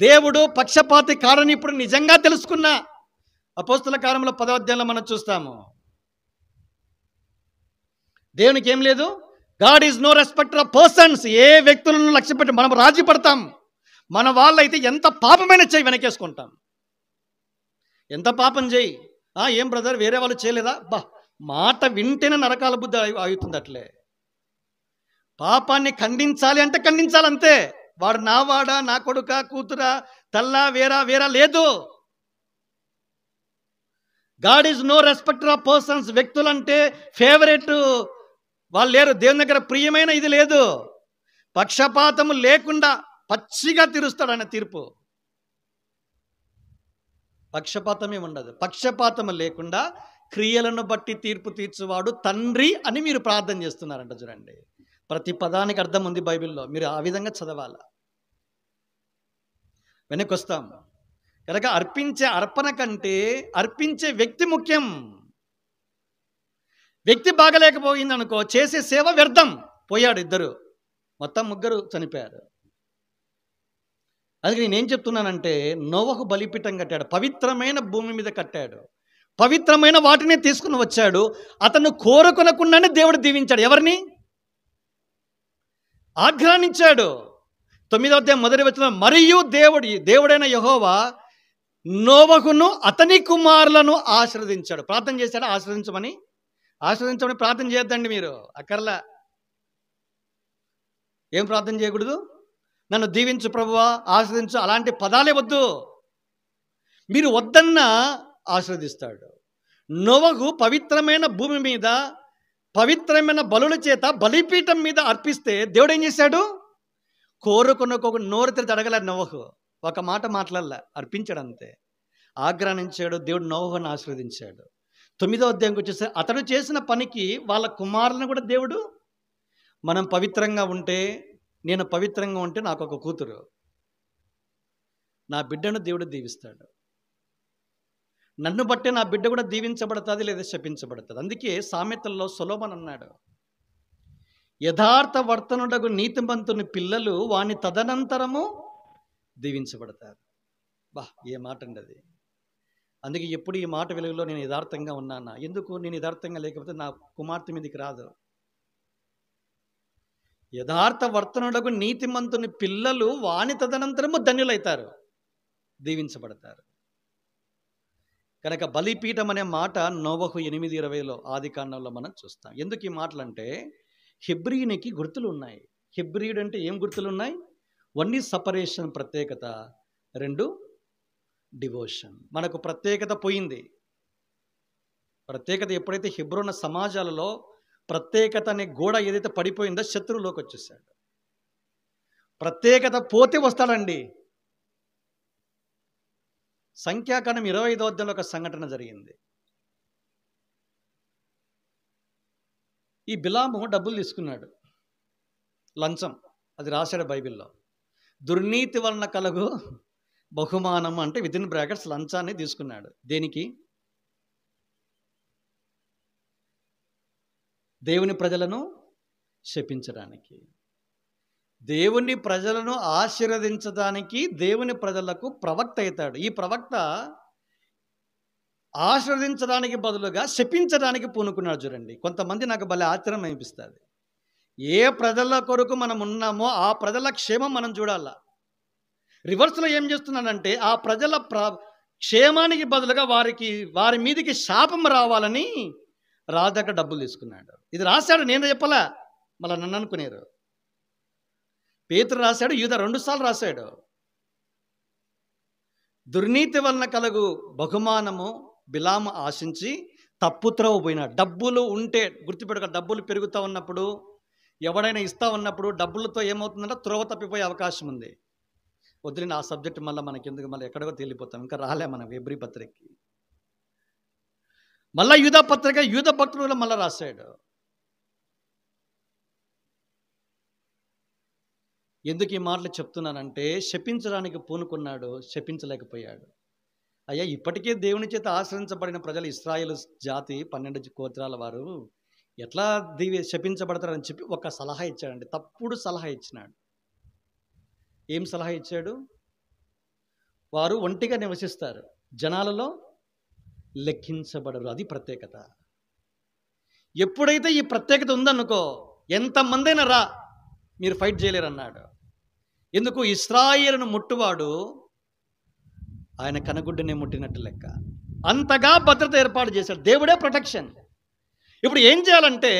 దేవుడు పక్షపాతి కాడని ఇప్పుడు నిజంగా తెలుసుకున్నా. అపోస్తుల కార్యముల 10వ అధ్యాయంలో మనం చూస్తాము. దేవునికి ఏం లేదు. God is no respecter of persons. ఏ వ్యక్తులను లక్ష్య పెట్టి మనం రాజీ పడతాం. మన వాళ్ళైతే ఎంత పాపమైన చేయి వెనకేసుకుంటాం. ఎంత పాపం చేయి, ఏం బ్రదర్ వేరే వాళ్ళు చేయలేదా? మాట వింటేనే నరకాల బుద్ధి అవుతుంది. అట్లే పాపాన్ని ఖండించాలి అంటే ఖండించాలంతే. వాడు నా వాడా, నా కొడుక, కూతురా, తల్లా, వేరా లేదు. God is no respecter of persons. వ్యక్తులంటే ఫేవరెట్ వాళ్ళు లేరు. దేవుని దగ్గర ప్రియమైన ఇది లేదు. పక్షపాతము లేకుండా పచ్చిగా తీరుస్తాడు ఆయన తీర్పు. పక్షపాతమే ఉండదు. పక్షపాతం లేకుండా క్రియలను బట్టి తీర్పు తీర్చువాడు తండ్రి అని మీరు ప్రార్థన చేస్తున్నారంట. చూడండి, ప్రతి పదానికి అర్థం ఉంది బైబిల్లో. మీరు ఆ విధంగా చదవాలి. వెనక్కి వస్తాం కనుక అర్పించే అర్పణ కంటే అర్పించే వ్యక్తి ముఖ్యం. వ్యక్తి బాగలేకపోయింది అనుకో, చేసే సేవ వ్యర్థం. పోయాడు ఇద్దరు, మొత్తం ముగ్గురు చనిపోయారు. అందుకే నేనేం చెప్తున్నానంటే, నోవహు బలిపీఠం కట్టాడు, పవిత్రమైన భూమి మీద కట్టాడు, పవిత్రమైన వాటిని తీసుకుని వచ్చాడు. అతను కోరుకొనకుండానే దేవుడు దీవించాడు. ఎవరిని? ఆజ్ఞానించాడు. 9వ అధ్యాయం మొదటి వచనం, మరియు దేవుడైన యెహోవా నోవహును అతని కుమారులను ఆశీర్వదించాడు. ప్రార్థన చేశాడు ఆశీర్వదించమని. ఆశీర్వదించమని ప్రార్థన చేయొద్దండి మీరు, అక్కర్లా. ఏం ప్రార్థన చేయకూడదు? నన్ను దీవించు ప్రభువా, ఆశీర్వదించు, అలాంటి పదాలే వద్దు. మీరు వద్దన్నా ఆశీర్వదిస్తాడు. నోవహు పవిత్రమైన భూమి మీద పవిత్రమైన బలుల చేత బలిపీఠం మీద అర్పిస్తే దేవుడు ఏం చేశాడు? కోరుకొనొక నోరు తెరిచి అడగలే నోవహు, ఒక మాట మాట్లాడలే, అర్పించాడు అంతే. ఆగ్రహించాడు. దేవుడు నోవహును ఆశీర్వదించాడు. 9వ అధ్యాయంకి వచ్చేసి అతడు చేసిన పనికి వాళ్ళ కుమారులను కూడా దేవుడు, మనం పవిత్రంగా ఉంటే, నేను పవిత్రంగా ఉంటే నాకు ఒక కూతురు, నా బిడ్డను దేవుడు దీవిస్తాడు. నన్ను బట్టే నా బిడ్డ కూడా దీవించబడుతుంది లేదా శపించబడుతుంది. అందుకే సామెతల్లో సొలొమోను అన్నాడు, యథార్థ వర్తనుడగు నీతిమంతుని పిల్లలు వాని తదనంతరము దీవించబడతారు. బా, ఏ మాట అండి అది. అందుకే ఎప్పుడు ఈ మాట వెలుగులో నేను యథార్థంగా ఉన్నానా? ఎందుకు నేను యథార్థంగా లేకపోతే నా కుమార్తె మీదకి రాదు. యథార్థ వర్తనుడగు నీతిమంతుని పిల్లలు వాని తదనంతరము ధన్యులైతారు, దీవించబడతారు. కనుక బలిపీఠం అనే మాట నోవహు 8:20 ఆదికాండంలో మనం చూస్తాం. ఎందుకు ఈ మాటలు అంటే, హెబ్రీయునికి గుర్తులు ఉన్నాయి. హెబ్రీయుడు అంటే ఏం గుర్తులు ఉన్నాయి? 1 సపరేషన్, ప్రత్యేకత, 2 డివోషన్. మనకు ప్రత్యేకత పోయింది. ప్రత్యేకత ఎప్పుడైతే హెబ్రోన సమాజాలలో ప్రత్యేకత అనే గోడ ఏదైతే పడిపోయిందో, శత్రువులోకి వచ్చేసాడు. ప్రత్యేకత పోతే వస్తాడండి. సంఖ్యాకాండం 25వ అధ్యాయంలో ఒక సంఘటన జరిగింది. ఈ బిలాము డబ్బులు తీసుకున్నాడు, లంచం. అది రాశాడు బైబిల్లో. దుర్నీతి వలన కలుగు బహుమానం అంటే వితిన్ బ్రాకెట్స్ లంచాన్ని తీసుకున్నాడు. దేనికి? దేవుని ప్రజలను శపించడానికి, దేవుని ప్రజలను ఆశీర్వదించడానికి, దేవుని ప్రజలకు ప్రవక్త అవుతాడు. ఈ ప్రవక్త ఆశీర్వదించడానికి బదులుగా శపించడానికి పూనుకున్నాడు. చూడండి, కొంతమంది నాకు భలే ఆశ్చర్యం అనిపిస్తుంది. ఏ ప్రజల కొరకు మనం ఉన్నామో ఆ ప్రజల క్షేమం మనం చూడాలా. రివర్స్లో ఏం చేస్తున్నాడంటే, ఆ ప్రజల క్షేమానికి బదులుగా వారి మీదకి శాపం రావాలని రాజాక డబ్బులు తీసుకున్నాడు. ఇది రాశాడు, నేను చెప్పలా, మళ్ళీ నన్ను అనుకునేరు. పేతురు రాశాడు, యూదా 2 సార్లు రాశాడు. దుర్నీతి వలన కలుగు బహుమానము బిలాము ఆశించి తప్పుత్రవ పోయినాడు. డబ్బులు ఉంటే గుర్తుపెట్టుక, డబ్బులు పెరుగుతూ ఉన్నప్పుడు, ఎవడైనా ఇస్తా ఉన్నప్పుడు డబ్బులతో ఏమవుతుందంటే త్రోవ తప్పిపోయే అవకాశం ఉంది. వదిలిన ఆ సబ్జెక్ట్ మళ్ళీ మనకి ఎందుకు, మళ్ళీ ఎక్కడికో తేలిపోతాం. ఇంకా రాలే మనం హెబ్రీ పత్రికకి. మళ్ళీ యూదా పత్రిక, యూదా భక్తులు మళ్ళీ రాశాడు. ఎందుకు ఈ మాటలు చెప్తున్నానంటే, శపించడానికి పూనుకున్నాడు, శపించలేకపోయాడు. అయ్యా, ఇప్పటికే దేవుని చేత ఆశ్రయించబడిన ప్రజలు ఇశ్రాయేలు జాతి 12 గోత్రాల వారు ఎట్లా శపించబడతారని చెప్పి ఒక సలహా ఇచ్చాడండి. తప్పుడు సలహా ఇచ్చినాడు. ఏం సలహా ఇచ్చాడు? వారు ఒంటిగా నివసిస్తారు, జనాలలో లెక్కించబడరు. అది ప్రత్యేకత. ఎప్పుడైతే ఈ ప్రత్యేకత ఉందనుకో, ఎంతమందైనా రా, మీరు ఫైట్ చేయలేరు అన్నాడు. ఎందుకు? ఇశ్రాయేలును ముట్టువాడు ఆయన కనగుడ్డనే ముట్టినట్టు లెక్క. అంతగా భద్రత ఏర్పాటు చేశాడు. దేవుడే ప్రొటెక్షన్. ఇప్పుడు ఏం చేయాలంటే,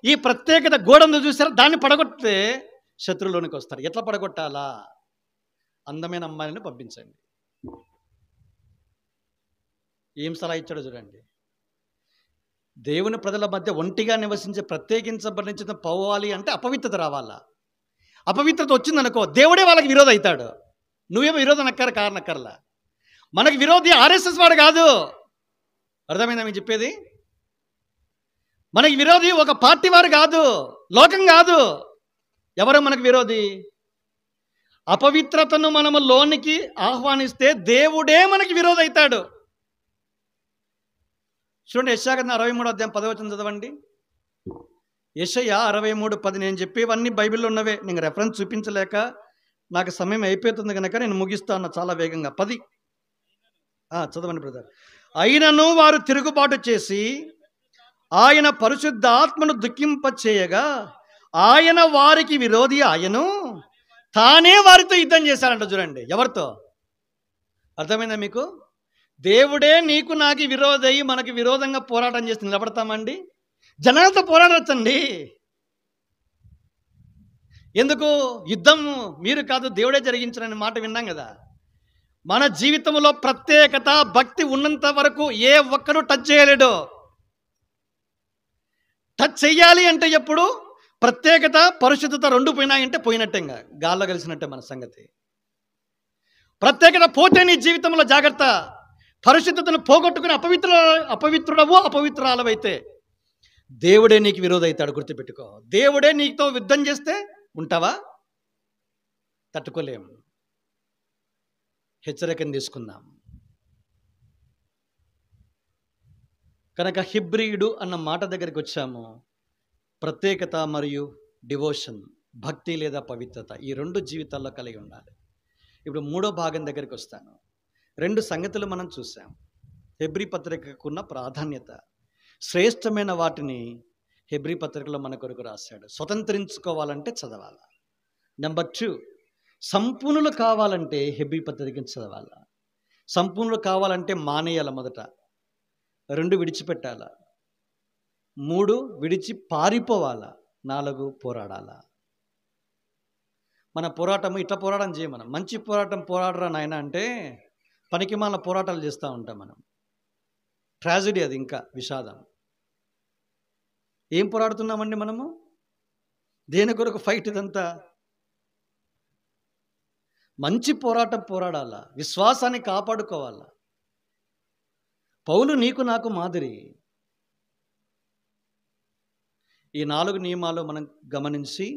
ఈ ప్రత్యేకత గోడందు చూసారా, దాన్ని పడగొడితే శత్రువులోనికి వస్తారు. ఎట్లా పడగొట్టాలా? అందమైన అమ్మాయిని పంపించండి. ఏం సలహా ఇచ్చాడో చూడండి. దేవుని ప్రజల మధ్య ఒంటిగా నివసించే ప్రత్యేకించబడిన పోవాలి అంటే అపవిత్రత రావాలా. అపవిత్రత వచ్చిందనుకో, దేవుడే వాళ్ళకి విరోధి అవుతాడు. నువ్వేమో విరోధం కారణక్కర్లా. మనకి విరోధి ఆర్ఎస్ఎస్ వాడు కాదు. అర్థమైందా మీకు చెప్పేది? మనకి విరోధి ఒక పార్టీ వారు కాదు, లోకం కాదు. ఎవరు మనకు విరోధి? అపవిత్రతను మనము లోనికి ఆహ్వానిస్తే దేవుడే మనకి విరోధి అవుతాడు. చూడండి, యెషయా 63:10 చదవండి. యెషయా 63:10. నేను చెప్పేవన్నీ బైబిల్లో ఉన్నవే, నేను రెఫరెన్స్ చూపించలేక నాకు సమయం అయిపోతుంది కనుక నేను ముగిస్తాను చాలా వేగంగా. 10 చదవండి బ్రదర్. అయినను వారు తిరుగుబాటు చేసి ఆయన పరిశుద్ధాత్మను దుఃఖింపచేయగా ఆయన వారికి విరోధి ఆయను, తానే వారితో యుద్ధం చేశారంట. చూడండి, ఎవరితో? అర్థమైందా మీకు? దేవుడే నీకు నాకు విరోధి అయ్యి మనకి విరోధంగా పోరాటం చేసి నిలబడతామండి? జనాలతో పోరాడచ్చండి. ఎందుకు? యుద్ధం మీరు కాదు దేవుడే జరిగించారనే మాట విన్నాం కదా. మన జీవితంలో ప్రత్యేకత భక్తి ఉన్నంత వరకు ఏ ఒక్కరు టచ్ చేయలేడు. టచ్ చెయ్యాలి అంటే ఎప్పుడు? ప్రత్యేకత పరిశుద్ధత రెండు పోయినాయంటే పోయినట్టే, ఇంకా గాల్లో కలిసినట్టే మన సంగతి. ప్రత్యేకత పోతే నీ జీవితంలో జాగ్రత్త. పరిశుద్ధతను పోగొట్టుకుని అపవిత్రుడవు అపవిత్రాలవైతే దేవుడే నీకు విరోధి అవుతాడు. గుర్తుపెట్టుకో. దేవుడే నీతో యుద్ధం చేస్తే ఉంటావా? తట్టుకోలేము. హెచ్చరికను తీసుకుందాం. కనుక హెబ్రీయుడు అన్న మాట దగ్గరికి వచ్చాము. ప్రత్యేకత మరియు డివోషన్, భక్తి లేదా పవిత్రత, ఈ రెండు జీవితాల్లో కలిగి ఉండాలి. ఇప్పుడు మూడో భాగం దగ్గరికి వస్తాను. రెండు సంగతులు మనం చూసాం. హెబ్రీ పత్రికకున్న ప్రాధాన్యత, శ్రేష్టమైన వాటిని హెబ్రీ పత్రికలో మన కొరకు రాశాడు. స్వతంత్రించుకోవాలంటే చదవాలా. నెంబర్ 2, సంపూర్ణులు కావాలంటే హెబ్రీ పత్రికను చదవాలా. సంపూర్ణులు కావాలంటే మానేయాల. మొదట 2 విడిచిపెట్టాలా. 3 విడిచి పారిపోవాలా. 4 పోరాడాలా. మన పోరాటము ఇట్లా పోరాటం చేయ. మనం మంచి పోరాటం పోరాడరా నాయన అంటే పనికిమాల పోరాటాలు చేస్తూ ఉంటాం మనం. ట్రాజడీ అది, ఇంకా విషాదం. ఏం పోరాడుతున్నామండి మనము? దేని కొరకు ఫైట్ ఇదంతా? మంచి పోరాటం పోరాడాలా, విశ్వాసాన్ని కాపాడుకోవాలా. పౌలు నీకు నాకు మాదిరి. ఈ 4 నియమాలు మనం గమనించి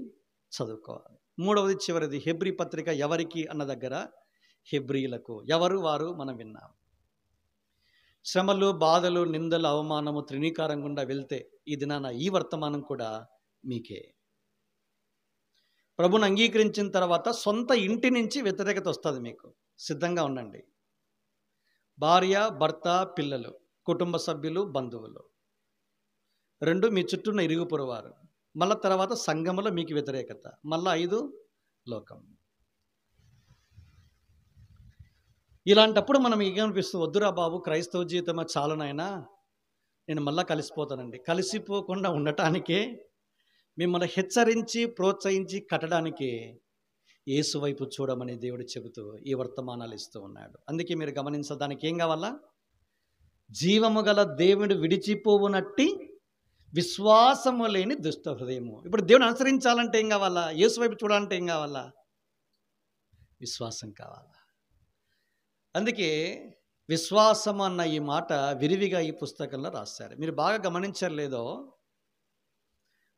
చదువుకోవాలి. మూడవది, చివరిది, హెబ్రీ పత్రిక ఎవరికి అన్న దగ్గర హెబ్రీలకు. ఎవరు వారు మనం విన్నాం. శ్రమలు, బాధలు, నిందలు, అవమానము, త్రినీకారం గుండా వెళ్తే ఈ దినాన ఈ వర్తమానం కూడా మీకే. ప్రభుని అంగీకరించిన తర్వాత సొంత ఇంటి నుంచి వ్యతిరేకత వస్తుంది మీకు. సిద్ధంగా ఉండండి. భార్య, భర్త, పిల్లలు, కుటుంబ సభ్యులు, బంధువులు, 2 మీ చుట్టూ ఉన్న ఇరుగు పొరువారు, మళ్ళా తర్వాత సంఘములో మీకు వ్యతిరేకత, మళ్ళా 5 లోకం. ఇలాంటప్పుడు మనం ఏమనిపిస్తూ, వద్దురా బాబు క్రైస్తవ జీవితం చాలనైనా, నేను మళ్ళా కలిసిపోతానండి. కలిసిపోకుండా ఉండటానికే, మిమ్మల్ని హెచ్చరించి ప్రోత్సహించి కట్టడానికే యేసు వైపు చూడమని దేవుడు చెబుతూ ఈ వర్తమానాలు ఇస్తూ ఉన్నాడు. అందుకే మీరు గమనించడానికి ఏం కావాలా? జీవము గల దేవుడు విడిచిపోవునట్టి విశ్వాసము లేని దుష్ట హృదయము. ఇప్పుడు దేవుని అనుసరించాలంటే ఏం కావాలా? యేసు వైపు చూడాలంటే ఏం కావాలా? విశ్వాసం కావాలా. అందుకే విశ్వాసం అన్న ఈ మాట విరివిగా ఈ పుస్తకంలో రాశారు. మీరు బాగా గమనించారు లేదో,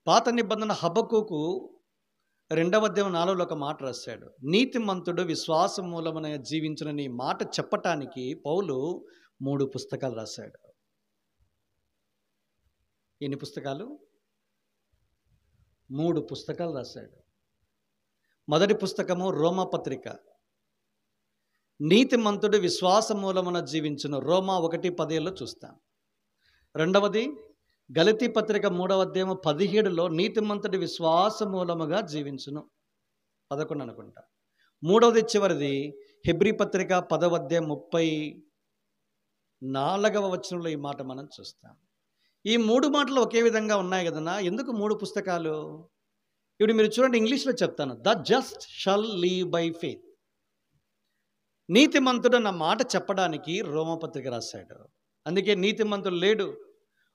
పాత నిబంధన హబక్కూకు 2వ అధ్యాయం 4లో ఒక మాట రాశాడు. నీతిమంతుడు విశ్వాసం మూలమున జీవించునని మాట చెప్పటానికి పౌలు 3 పుస్తకాలు రాశాడు. ఎన్ని పుస్తకాలు? 3 పుస్తకాలు రాశాడు. మొదటి పుస్తకము రోమా పత్రిక, నీతిమంతుడు విశ్వాస మూలమున జీవించును, రోమా 1:17లో చూస్తాం. రెండవది గలతీ పత్రిక 3వ అధ్యాయం 17లో నీతిమంతుడి విశ్వాస మూలముగా జీవించును, 11 అనుకుంటా. మూడవది చివరిది హెబ్రీ పత్రిక 10వ అధ్యాయం 34వ వచనంలో ఈ మాట మనం చూస్తాం. ఈ 3 మాటలు ఒకే విధంగా ఉన్నాయి కదన్నా. ఎందుకు 3 పుస్తకాలు? ఇప్పుడు మీరు చూడండి, ఇంగ్లీష్లో చెప్తాను. The just shall leave by faith. నీతిమంతుడు అన్న మాట చెప్పడానికి రోమపత్రిక రాశాడు. అందుకే నీతిమంతుడు లేడు,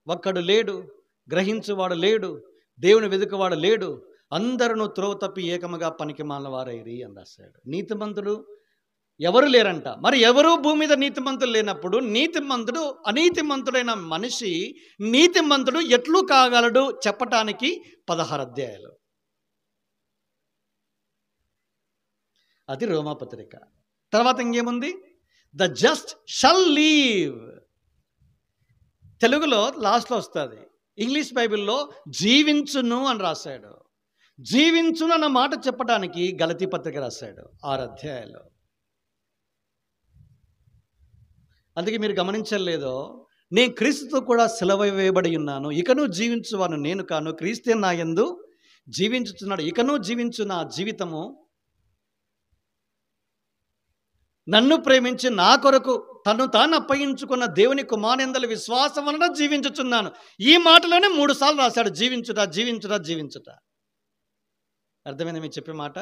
ఒక్కడు లేడు, గ్రహించువాడు లేడు, దేవుని వెతుకువాడు లేడు, అందరూ త్రోవ తప్పి ఏకముగా పనికిమాలిన వారైరి అని రాశాడు. నీతిమంతుడు ఎవరు లేరంట. మరి ఎవరు భూమి మీద నీతిమంతులు లేనప్పుడు నీతిమంతుడు అనీతిమంతుడైన మనిషి నీతిమంతుడు ఎట్లు కాగలడు చెప్పటానికి 16 అధ్యాయాలు. అది రోమాపత్రిక. తర్వాత ఇంకేముంది? The just shall leave. తెలుగులో లాస్ట్లో వస్తుంది, ఇంగ్లీష్ బైబిల్లో జీవించును అని రాశాడు. జీవించును అన్న మాట చెప్పడానికి గలతీ పత్రిక రాశాడు 6 అధ్యాయాలు. అందుకే మీరు గమనించలేదో, నేను క్రీస్తుతో కూడా సిలువ వేయబడి ఉన్నాను, ఇకను జీవించువాను నేను కాను, క్రీస్తే నా యందు జీవించుచున్నాడు. ఇకను జీవించు నా జీవితము నన్ను ప్రేమించి నా కొరకు తను తాను అప్పగించుకున్న దేవుని కుమారునియందు విశ్వాసం వలన జీవించుచున్నాను. ఈ మాటలోనే 3 సార్లు రాశాడు, జీవించుట జీవించుట జీవించుట. అర్థమైంది మీకు చెప్పే మాట?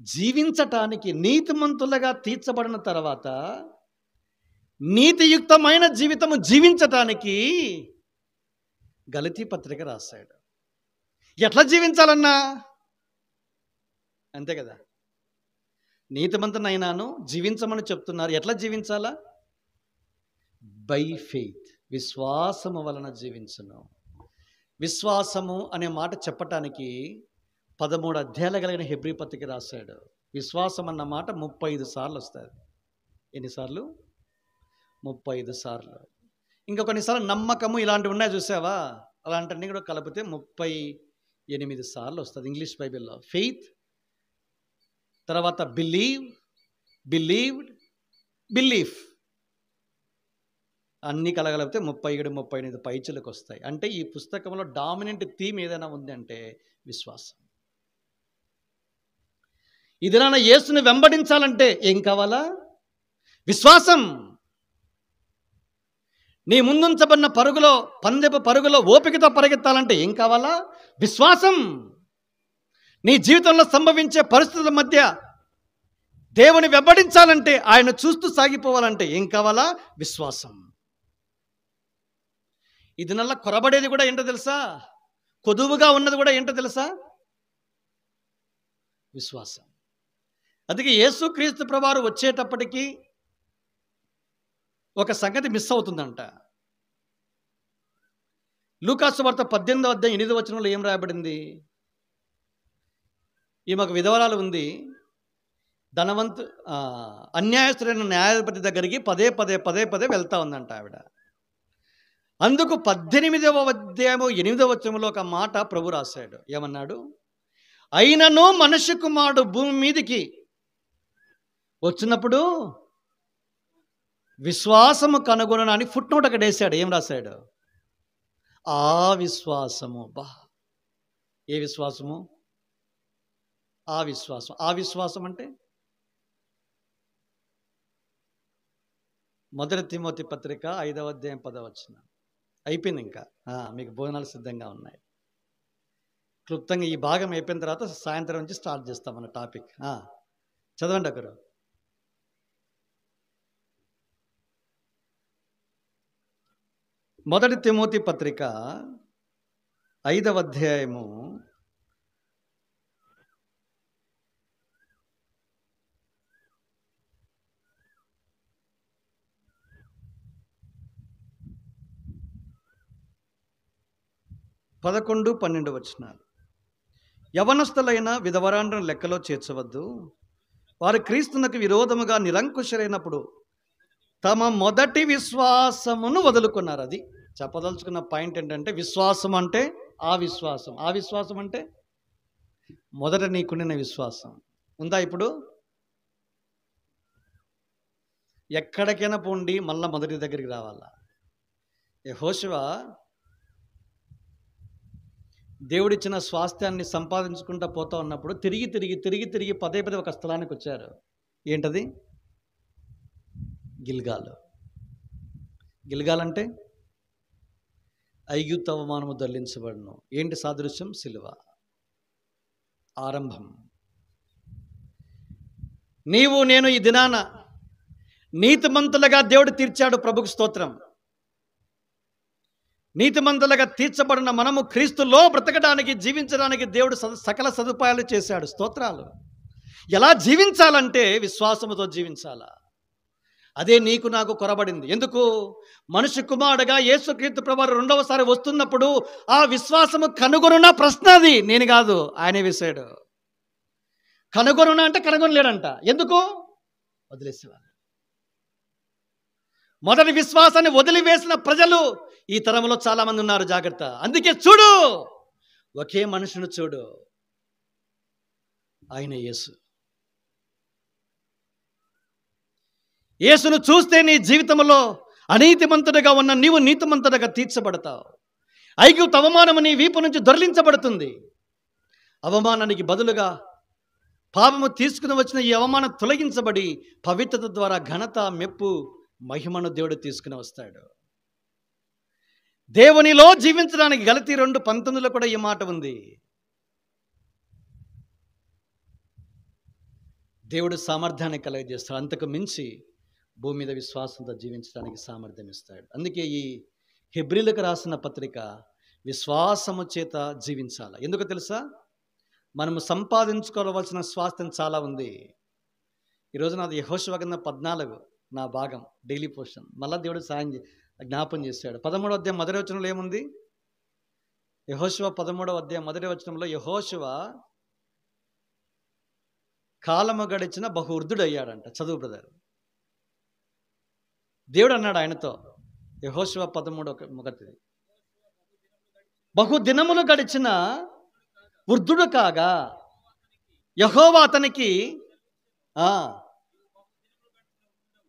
జీవించటానికి, నీతిమంతులుగా తీర్చబడిన తర్వాత నీతియుక్తమైన జీవితము జీవించటానికి గలతీ పత్రిక రాశాడు. ఎట్లా జీవించాలన్నా అంతే కదా. నీతిమంతునైనాను జీవించమని చెప్తున్నారు. ఎట్లా జీవించాలా? బై ఫెయిత్, విశ్వాసము వలన జీవించును. విశ్వాసము అనే మాట చెప్పటానికి 13 అధ్యాయాలు కలిగిన హెబ్రీ పత్రిక రాశాడు. విశ్వాసం అన్న మాట 35 సార్లు వస్తుంది. ఎన్నిసార్లు? 35 సార్లు. ఇంకా కొన్నిసార్లు నమ్మకము ఇలాంటివి ఉన్నాయి చూసావా, అలాంటివన్నీ కూడా కలిపితే 38 సార్లు వస్తుంది ఇంగ్లీష్ బైబిల్లో. ఫెయిత్, తర్వాత బిలీవ్, బిలీవ్డ్, బిలీఫ్ అన్నీ కలగలిపితే 37, 38 పైచులకు వస్తాయి. అంటే ఈ పుస్తకంలో డామినెంట్ థీమ్ ఏదైనా ఉంది అంటే విశ్వాసం. ఇది నాన్న యేసుని వెంబడించాలంటే ఏం కావాలా? విశ్వాసం. నీ ముందుంచబడిన పరుగులో, పందెపు పరుగులో ఓపికతో పరిగెత్తాలంటే ఏం కావాలా? విశ్వాసం. నీ జీవితంలో సంభవించే పరిస్థితుల మధ్య దేవుని వెంబడించాలంటే, ఆయన చూస్తూ సాగిపోవాలంటే ఏం కావాలా? విశ్వాసం. ఇది నల్ల కొరబడేది కూడా ఏంటో తెలుసా? కొదువుగా ఉన్నది కూడా ఏంటో తెలుసా? విశ్వాసం. అందుకే యేసుక్రీస్తు ప్రభువారు వచ్చేటప్పటికి ఒక సంగతి మిస్ అవుతుందంట. లూకాసు వార్త 18వ అధ్యాయం 8వ వచనంలో ఏం రాయబడింది? ఈమెకు విధవరాలు ఉంది, అన్యాయస్తుడైన న్యాయాధిపతి దగ్గరికి పదే పదే వెళ్తా ఉందంట ఆవిడ. అందుకు 18వ అధ్యాయము 8వ వచనంలో ఒక మాట ప్రభు రాశాడు. ఏమన్నాడు? అయినను మనుష్య కుమారుడు భూమి మీదికి వచ్చినప్పుడు విశ్వాసము కనుగొనని ఫుట్ నోట్ అక్కడ వేశాడు. ఏం రాశాడు? ఆ విశ్వాసము. బా, ఏ విశ్వాసము? ఆ విశ్వాసం. ఆ విశ్వాసం అంటే 1 తిమోతి పత్రిక 5వ అధ్యాయం 10వ వచనం. అయిపోయింది. ఇంకా మీకు భోజనాలు సిద్ధంగా ఉన్నాయి. క్లుప్తంగా ఈ భాగం అయిపోయిన తర్వాత సాయంత్రం నుంచి స్టార్ట్ చేస్తాం మన టాపిక్. చదవండి ఒకరు. 1 తిమోతి పత్రిక 5వ అధ్యాయము 11, 12 వచనాలు. యవనస్తులైన విధవరాండ్రను లెక్కలో చేర్చవద్దు. వారు క్రీస్తునకు విరోధముగా నిరంకుశరైనప్పుడు తమ మొదటి విశ్వాసమును వదులుకున్నారు. అది చెప్పదలుచుకున్న పాయింట్ ఏంటంటే, విశ్వాసం అంటే ఆ విశ్వాసం. ఆ విశ్వాసం అంటే మొదట నీకుండిన విశ్వాసం ఉందా? ఇప్పుడు ఎక్కడికైనా పోండి, మళ్ళా మొదటి దగ్గరికి రావాలా? యెహోషువ దేవుడిచ్చిన స్వాస్థ్యాన్ని సంపాదించుకుంటూ పోతా ఉన్నప్పుడు తిరిగి పదే ఒక స్థలానికి వచ్చారు. ఏంటది? గిల్గాల్. గిల్గాల్ అంటే ఐగుప్తు అవమానము దొర్లించబడును. ఏంటి సాదృశ్యం? సిలువ. ఆరంభం. నీవు నేను ఈ దినాన నీతిమంతులుగా దేవుడు తీర్చాడు. ప్రభుకు స్తోత్రం. నీతిమంతులుగా తీర్చబడిన మనము క్రీస్తులో బ్రతకడానికి, జీవించడానికి దేవుడు సకల సదుపాయాలు చేశాడు. స్తోత్రాలు. ఎలా జీవించాలంటే విశ్వాసముతో జీవించాలా. అదే నీకు నాకు కొరబడింది. ఎందుకు? మనిషి కుమారుడుగా యేసుక్రీస్తు ప్రభువు రెండవసారి వస్తున్నప్పుడు ఆ విశ్వాసము కనుగొనున్న ప్రశ్న అది, నేను కాదు, ఆయనే వేశాడు. కనుగొనున్నా అంటే కనుగొనలేడంట. ఎందుకు? వదిలేసేవారు. మొదటి విశ్వాసాన్ని వదిలివేసిన ప్రజలు ఈ తరంలో చాలా మంది ఉన్నారు. జాగ్రత్త. అందుకే చూడు, ఒకే మనుషుని చూడు, ఆయన యేసు. యేసును చూస్తే నీ జీవితంలో అనీతిమంతుడిగా ఉన్న నీవు నీతిమంతుడిగా తీర్చబడతావు. ఐగుప్తు అవమానము నీ వీపు నుంచి దొర్లించబడుతుంది. అవమానానికి బదులుగా పాపము తీసుకుని వచ్చిన ఈ అవమానం తొలగించబడి పవిత్రత ద్వారా ఘనత, మెప్పు, మహిమను దేవుడు తీసుకుని వస్తాడు. దేవునిలో జీవించడానికి గలతీ 2:19 కూడా ఈ మాట ఉంది. దేవుడు సామర్థ్యాన్ని కలుగజేస్తాడు. అంతకు మించి భూమి మీద విశ్వాసంతో జీవించడానికి సామర్థ్యం ఇస్తాడు. అందుకే ఈ హెబ్రీలకు రాసిన పత్రిక విశ్వాసము చేత జీవించాలి. ఎందుకు తెలుసా? మనము సంపాదించుకోవలసిన స్వాస్థ్యం చాలా ఉంది. ఈరోజు నాది యెహోషువ గ్రంథం 14 నా భాగం డైలీ పోర్షన్. మళ్ళా దేవుడు జ్ఞాపం చేశాడు. 13వ అధ్యాయం 1వ వచనంలో ఏముంది? యెహోషువ 13వ అధ్యాయం 1వ వచనంలో యెహోషువ కాలము గడిచిన బహువృద్ధుడు అయ్యాడంట. చదువు బ్రదర్. దేవుడు అన్నాడు ఆయనతో, యెహోషువ 13:1, బహుదినములు గడిచిన వృద్ధుడు కాగా యెహోవా అతనికి,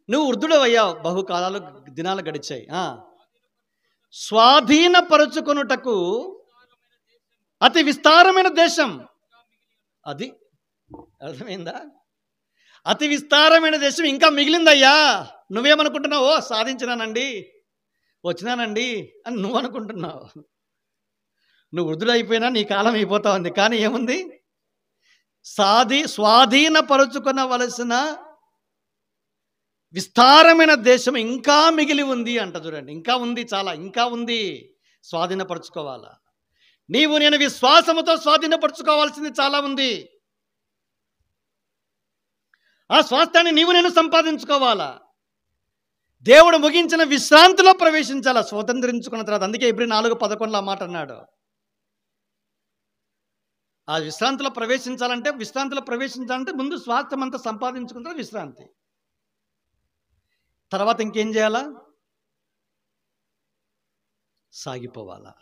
నువ్వు వృద్ధుడు అయ్యావు, బహుకాలాలు దినాలు గడిచాయి, స్వాధీనపరుచుకొనుటకు అతి విస్తారమైన దేశం. అది అర్థమైందా? అతి విస్తారమైన దేశం ఇంకా మిగిలిందయ్యా. నువ్వేమనుకుంటున్నావు? సాధించినానండి, వచ్చినానండి అని నువ్వు అనుకుంటున్నావు. నువ్వు వృద్ధుడైపోయినా నీ కాలం అయిపోతా ఉంది. కానీ ఏముంది? స్వాధీనపరుచుకొనవలసిన విస్తారమైన దేశం ఇంకా మిగిలి ఉంది అంట. చూడండి, ఇంకా ఉంది, చాలా ఇంకా ఉంది. స్వాధీనపరచుకోవాలా. నీవు నేను విశ్వాసముతో స్వాధీనపరచుకోవాల్సింది చాలా ఉంది. ఆ స్వాస్థ్యాన్ని నీవు నేను సంపాదించుకోవాలా. దేవుడు ముగించిన విశ్రాంతిలో ప్రవేశించాలా స్వతంత్రించుకున్న తర్వాత. అందుకే Hebrew 4:11 ఆ మాట అన్నాడు. ఆ విశ్రాంతిలో ప్రవేశించాలంటే ముందు స్వాస్థ్యం అంతా సంపాదించుకుంటే విశ్రాంతి. తర్వాత ఇంకేం చేయాలా? సాగిపోవాలా.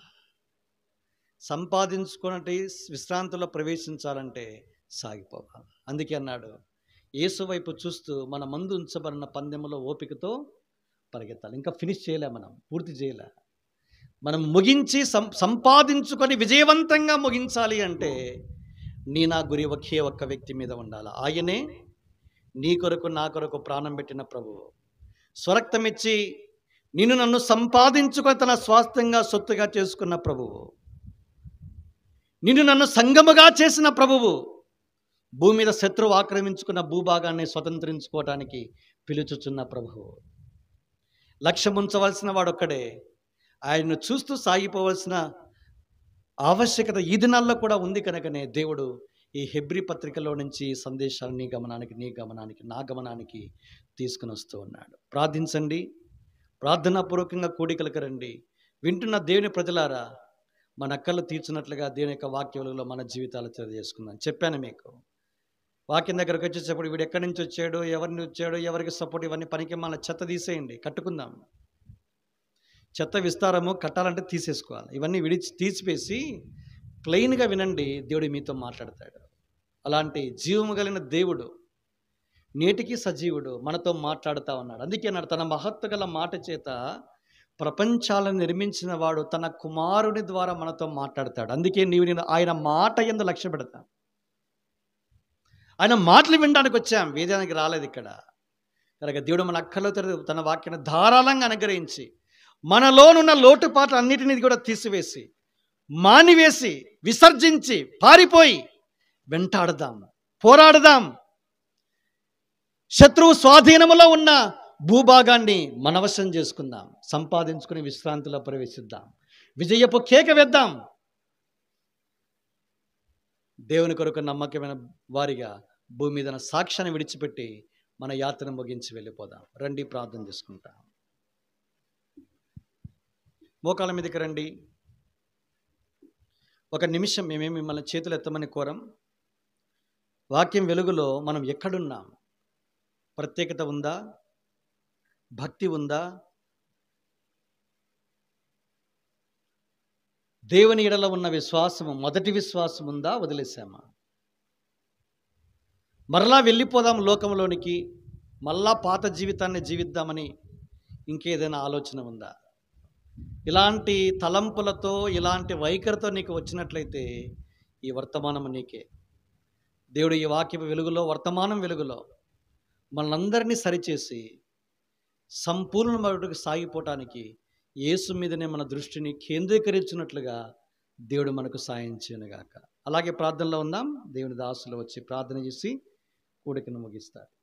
సంపాదించుకున్నట్టు విశ్రాంతిలో ప్రవేశించాలంటే సాగిపోవాలి. అందుకే అన్నాడు, యేసు వైపు చూస్తూ మన ముందు ఉంచబడిన పందెంలో ఓపికతో పరిగెత్తాలి. ఇంకా ఫినిష్ చేయలే, మనం పూర్తి చేయలే. మనం ముగించి సంపాదించుకొని విజయవంతంగా ముగించాలి అంటే నా గురి ఒకే ఒక్క వ్యక్తి మీద ఉండాలి. ఆయనే నీ కొరకు నా కొరకు ప్రాణం పెట్టిన ప్రభువు. స్వరక్తమిచ్చి నిన్ను నన్ను సంపాదించుకొని తన స్వాస్థ్యంగా సొత్తుగా చేసుకున్న ప్రభువు. నిన్ను నన్ను సంగముగా చేసిన ప్రభువు. భూమి మీద శత్రువు ఆక్రమించుకున్న భూభాగాన్ని స్వతంత్రించుకోవటానికి పిలుచుచున్న ప్రభువు. లక్ష్యం ఉంచవలసిన వాడొక్కడే. ఆయన్ను చూస్తూ సాగిపోవలసిన ఆవశ్యకత ఈ దినాల్లో కూడా ఉంది. కనుకనే దేవుడు ఈ హెబ్రీ పత్రికలో నుంచి ఈ సందేశాన్ని నీ గమనానికి నా గమనానికి తీసుకుని వస్తూ ఉన్నాడు. ప్రార్థించండి. ప్రార్థనాపూర్వకంగా కూడికలకు రండి. వింటున్న దేవుని ప్రజలారా, మన అక్కలు తీర్చినట్లుగా దేవుని యొక్క వాక్యాలలో మన జీవితాలు తెలియజేసుకుందాం. చెప్పాను మీకు, వాక్యం దగ్గరకు వచ్చేటప్పుడు వీడు ఎక్కడి నుంచి వచ్చాడు, ఎవరిని వచ్చాడు, ఎవరికి సపోర్ట్, ఇవన్నీ పనికి మన చెత్త తీసేయండి, కట్టుకుందాం. చెత్త విస్తారము కట్టాలంటే తీసేసుకోవాలి. ఇవన్నీ తీసిపేసి ప్లెయిన్గా వినండి. దేవుడు మీతో మాట్లాడతాడు. అలాంటి జీవము కలిగిన దేవుడు, నేటికి సజీవుడు, మనతో మాట్లాడుతూ ఉన్నాడు. అందుకే అన్నాడు, తన మహత్తు గల మాట చేత ప్రపంచాలను నిర్మించిన వాడు తన కుమారుని ద్వారా మనతో మాట్లాడతాడు. అందుకే నేను ఆయన మాట యందు లక్ష్య పెడతా. ఆయన మాటలు వినడానికి వచ్చాం, వేదానికి రాలేదు ఇక్కడ. కనుక దేవుడు మన అక్కర్లో తన వాక్యాన్ని ధారాళంగా అనుగ్రహించి మనలోనున్న లోటుపాట్లు అన్నిటినీ కూడా తీసివేసి, మానివేసి, విసర్జించి, పారిపోయి వెంటాడదాం, పోరాడదాం. శత్రువు స్వాధీనములో ఉన్న భూభాగాన్ని మనవశం చేసుకుందాం. సంపాదించుకుని విశ్రాంతిలో ప్రవేశిద్దాం. విజయపు కేక వేద్దాం. దేవుని కొరకు నమ్మకమైన వారిగా భూమి మీద సాక్ష్యాన్ని విడిచిపెట్టి మన యాత్రను ముగించి వెళ్ళిపోదాం. రండి, ప్రార్థన చేసుకుంటాం. మోకాళ్ళ మీదకి రండి. ఒక నిమిషం మేమేమి మిమ్మల్ని చేతులు ఎత్తమని కోరం. వాక్యం వెలుగులో మనం ఎక్కడున్నాం? ప్రత్యేకత ఉందా? భక్తి ఉందా? దేవుని ఎడల ఉన్న విశ్వాసము, మొదటి విశ్వాసం ఉందా? వదిలేసామా? మరలా వెళ్ళిపోదాం లోకంలోనికి, మళ్ళా పాత జీవితాన్ని జీవిద్దామని ఇంకేదైనా ఆలోచన ఉందా? ఇలాంటి తలంపులతో, ఇలాంటి వైఖరితో నీకు వచ్చినట్లయితే ఈ వర్తమానం నీకే. దేవుడు ఈ వాక్య వెలుగులో, వర్తమానం వెలుగులో మనందరినీ సరిచేసి సంపూర్ణ మరుడుకు సాగిపోవటానికి యేసు మీదనే మన దృష్టిని కేంద్రీకరించినట్లుగా దేవుడు మనకు సాయం చేయనుగాక. అలాగే ప్రార్థనలో ఉందాం. దేవుని దాసులు వచ్చి ప్రార్థన చేసి కూడికను ముగిస్తారు.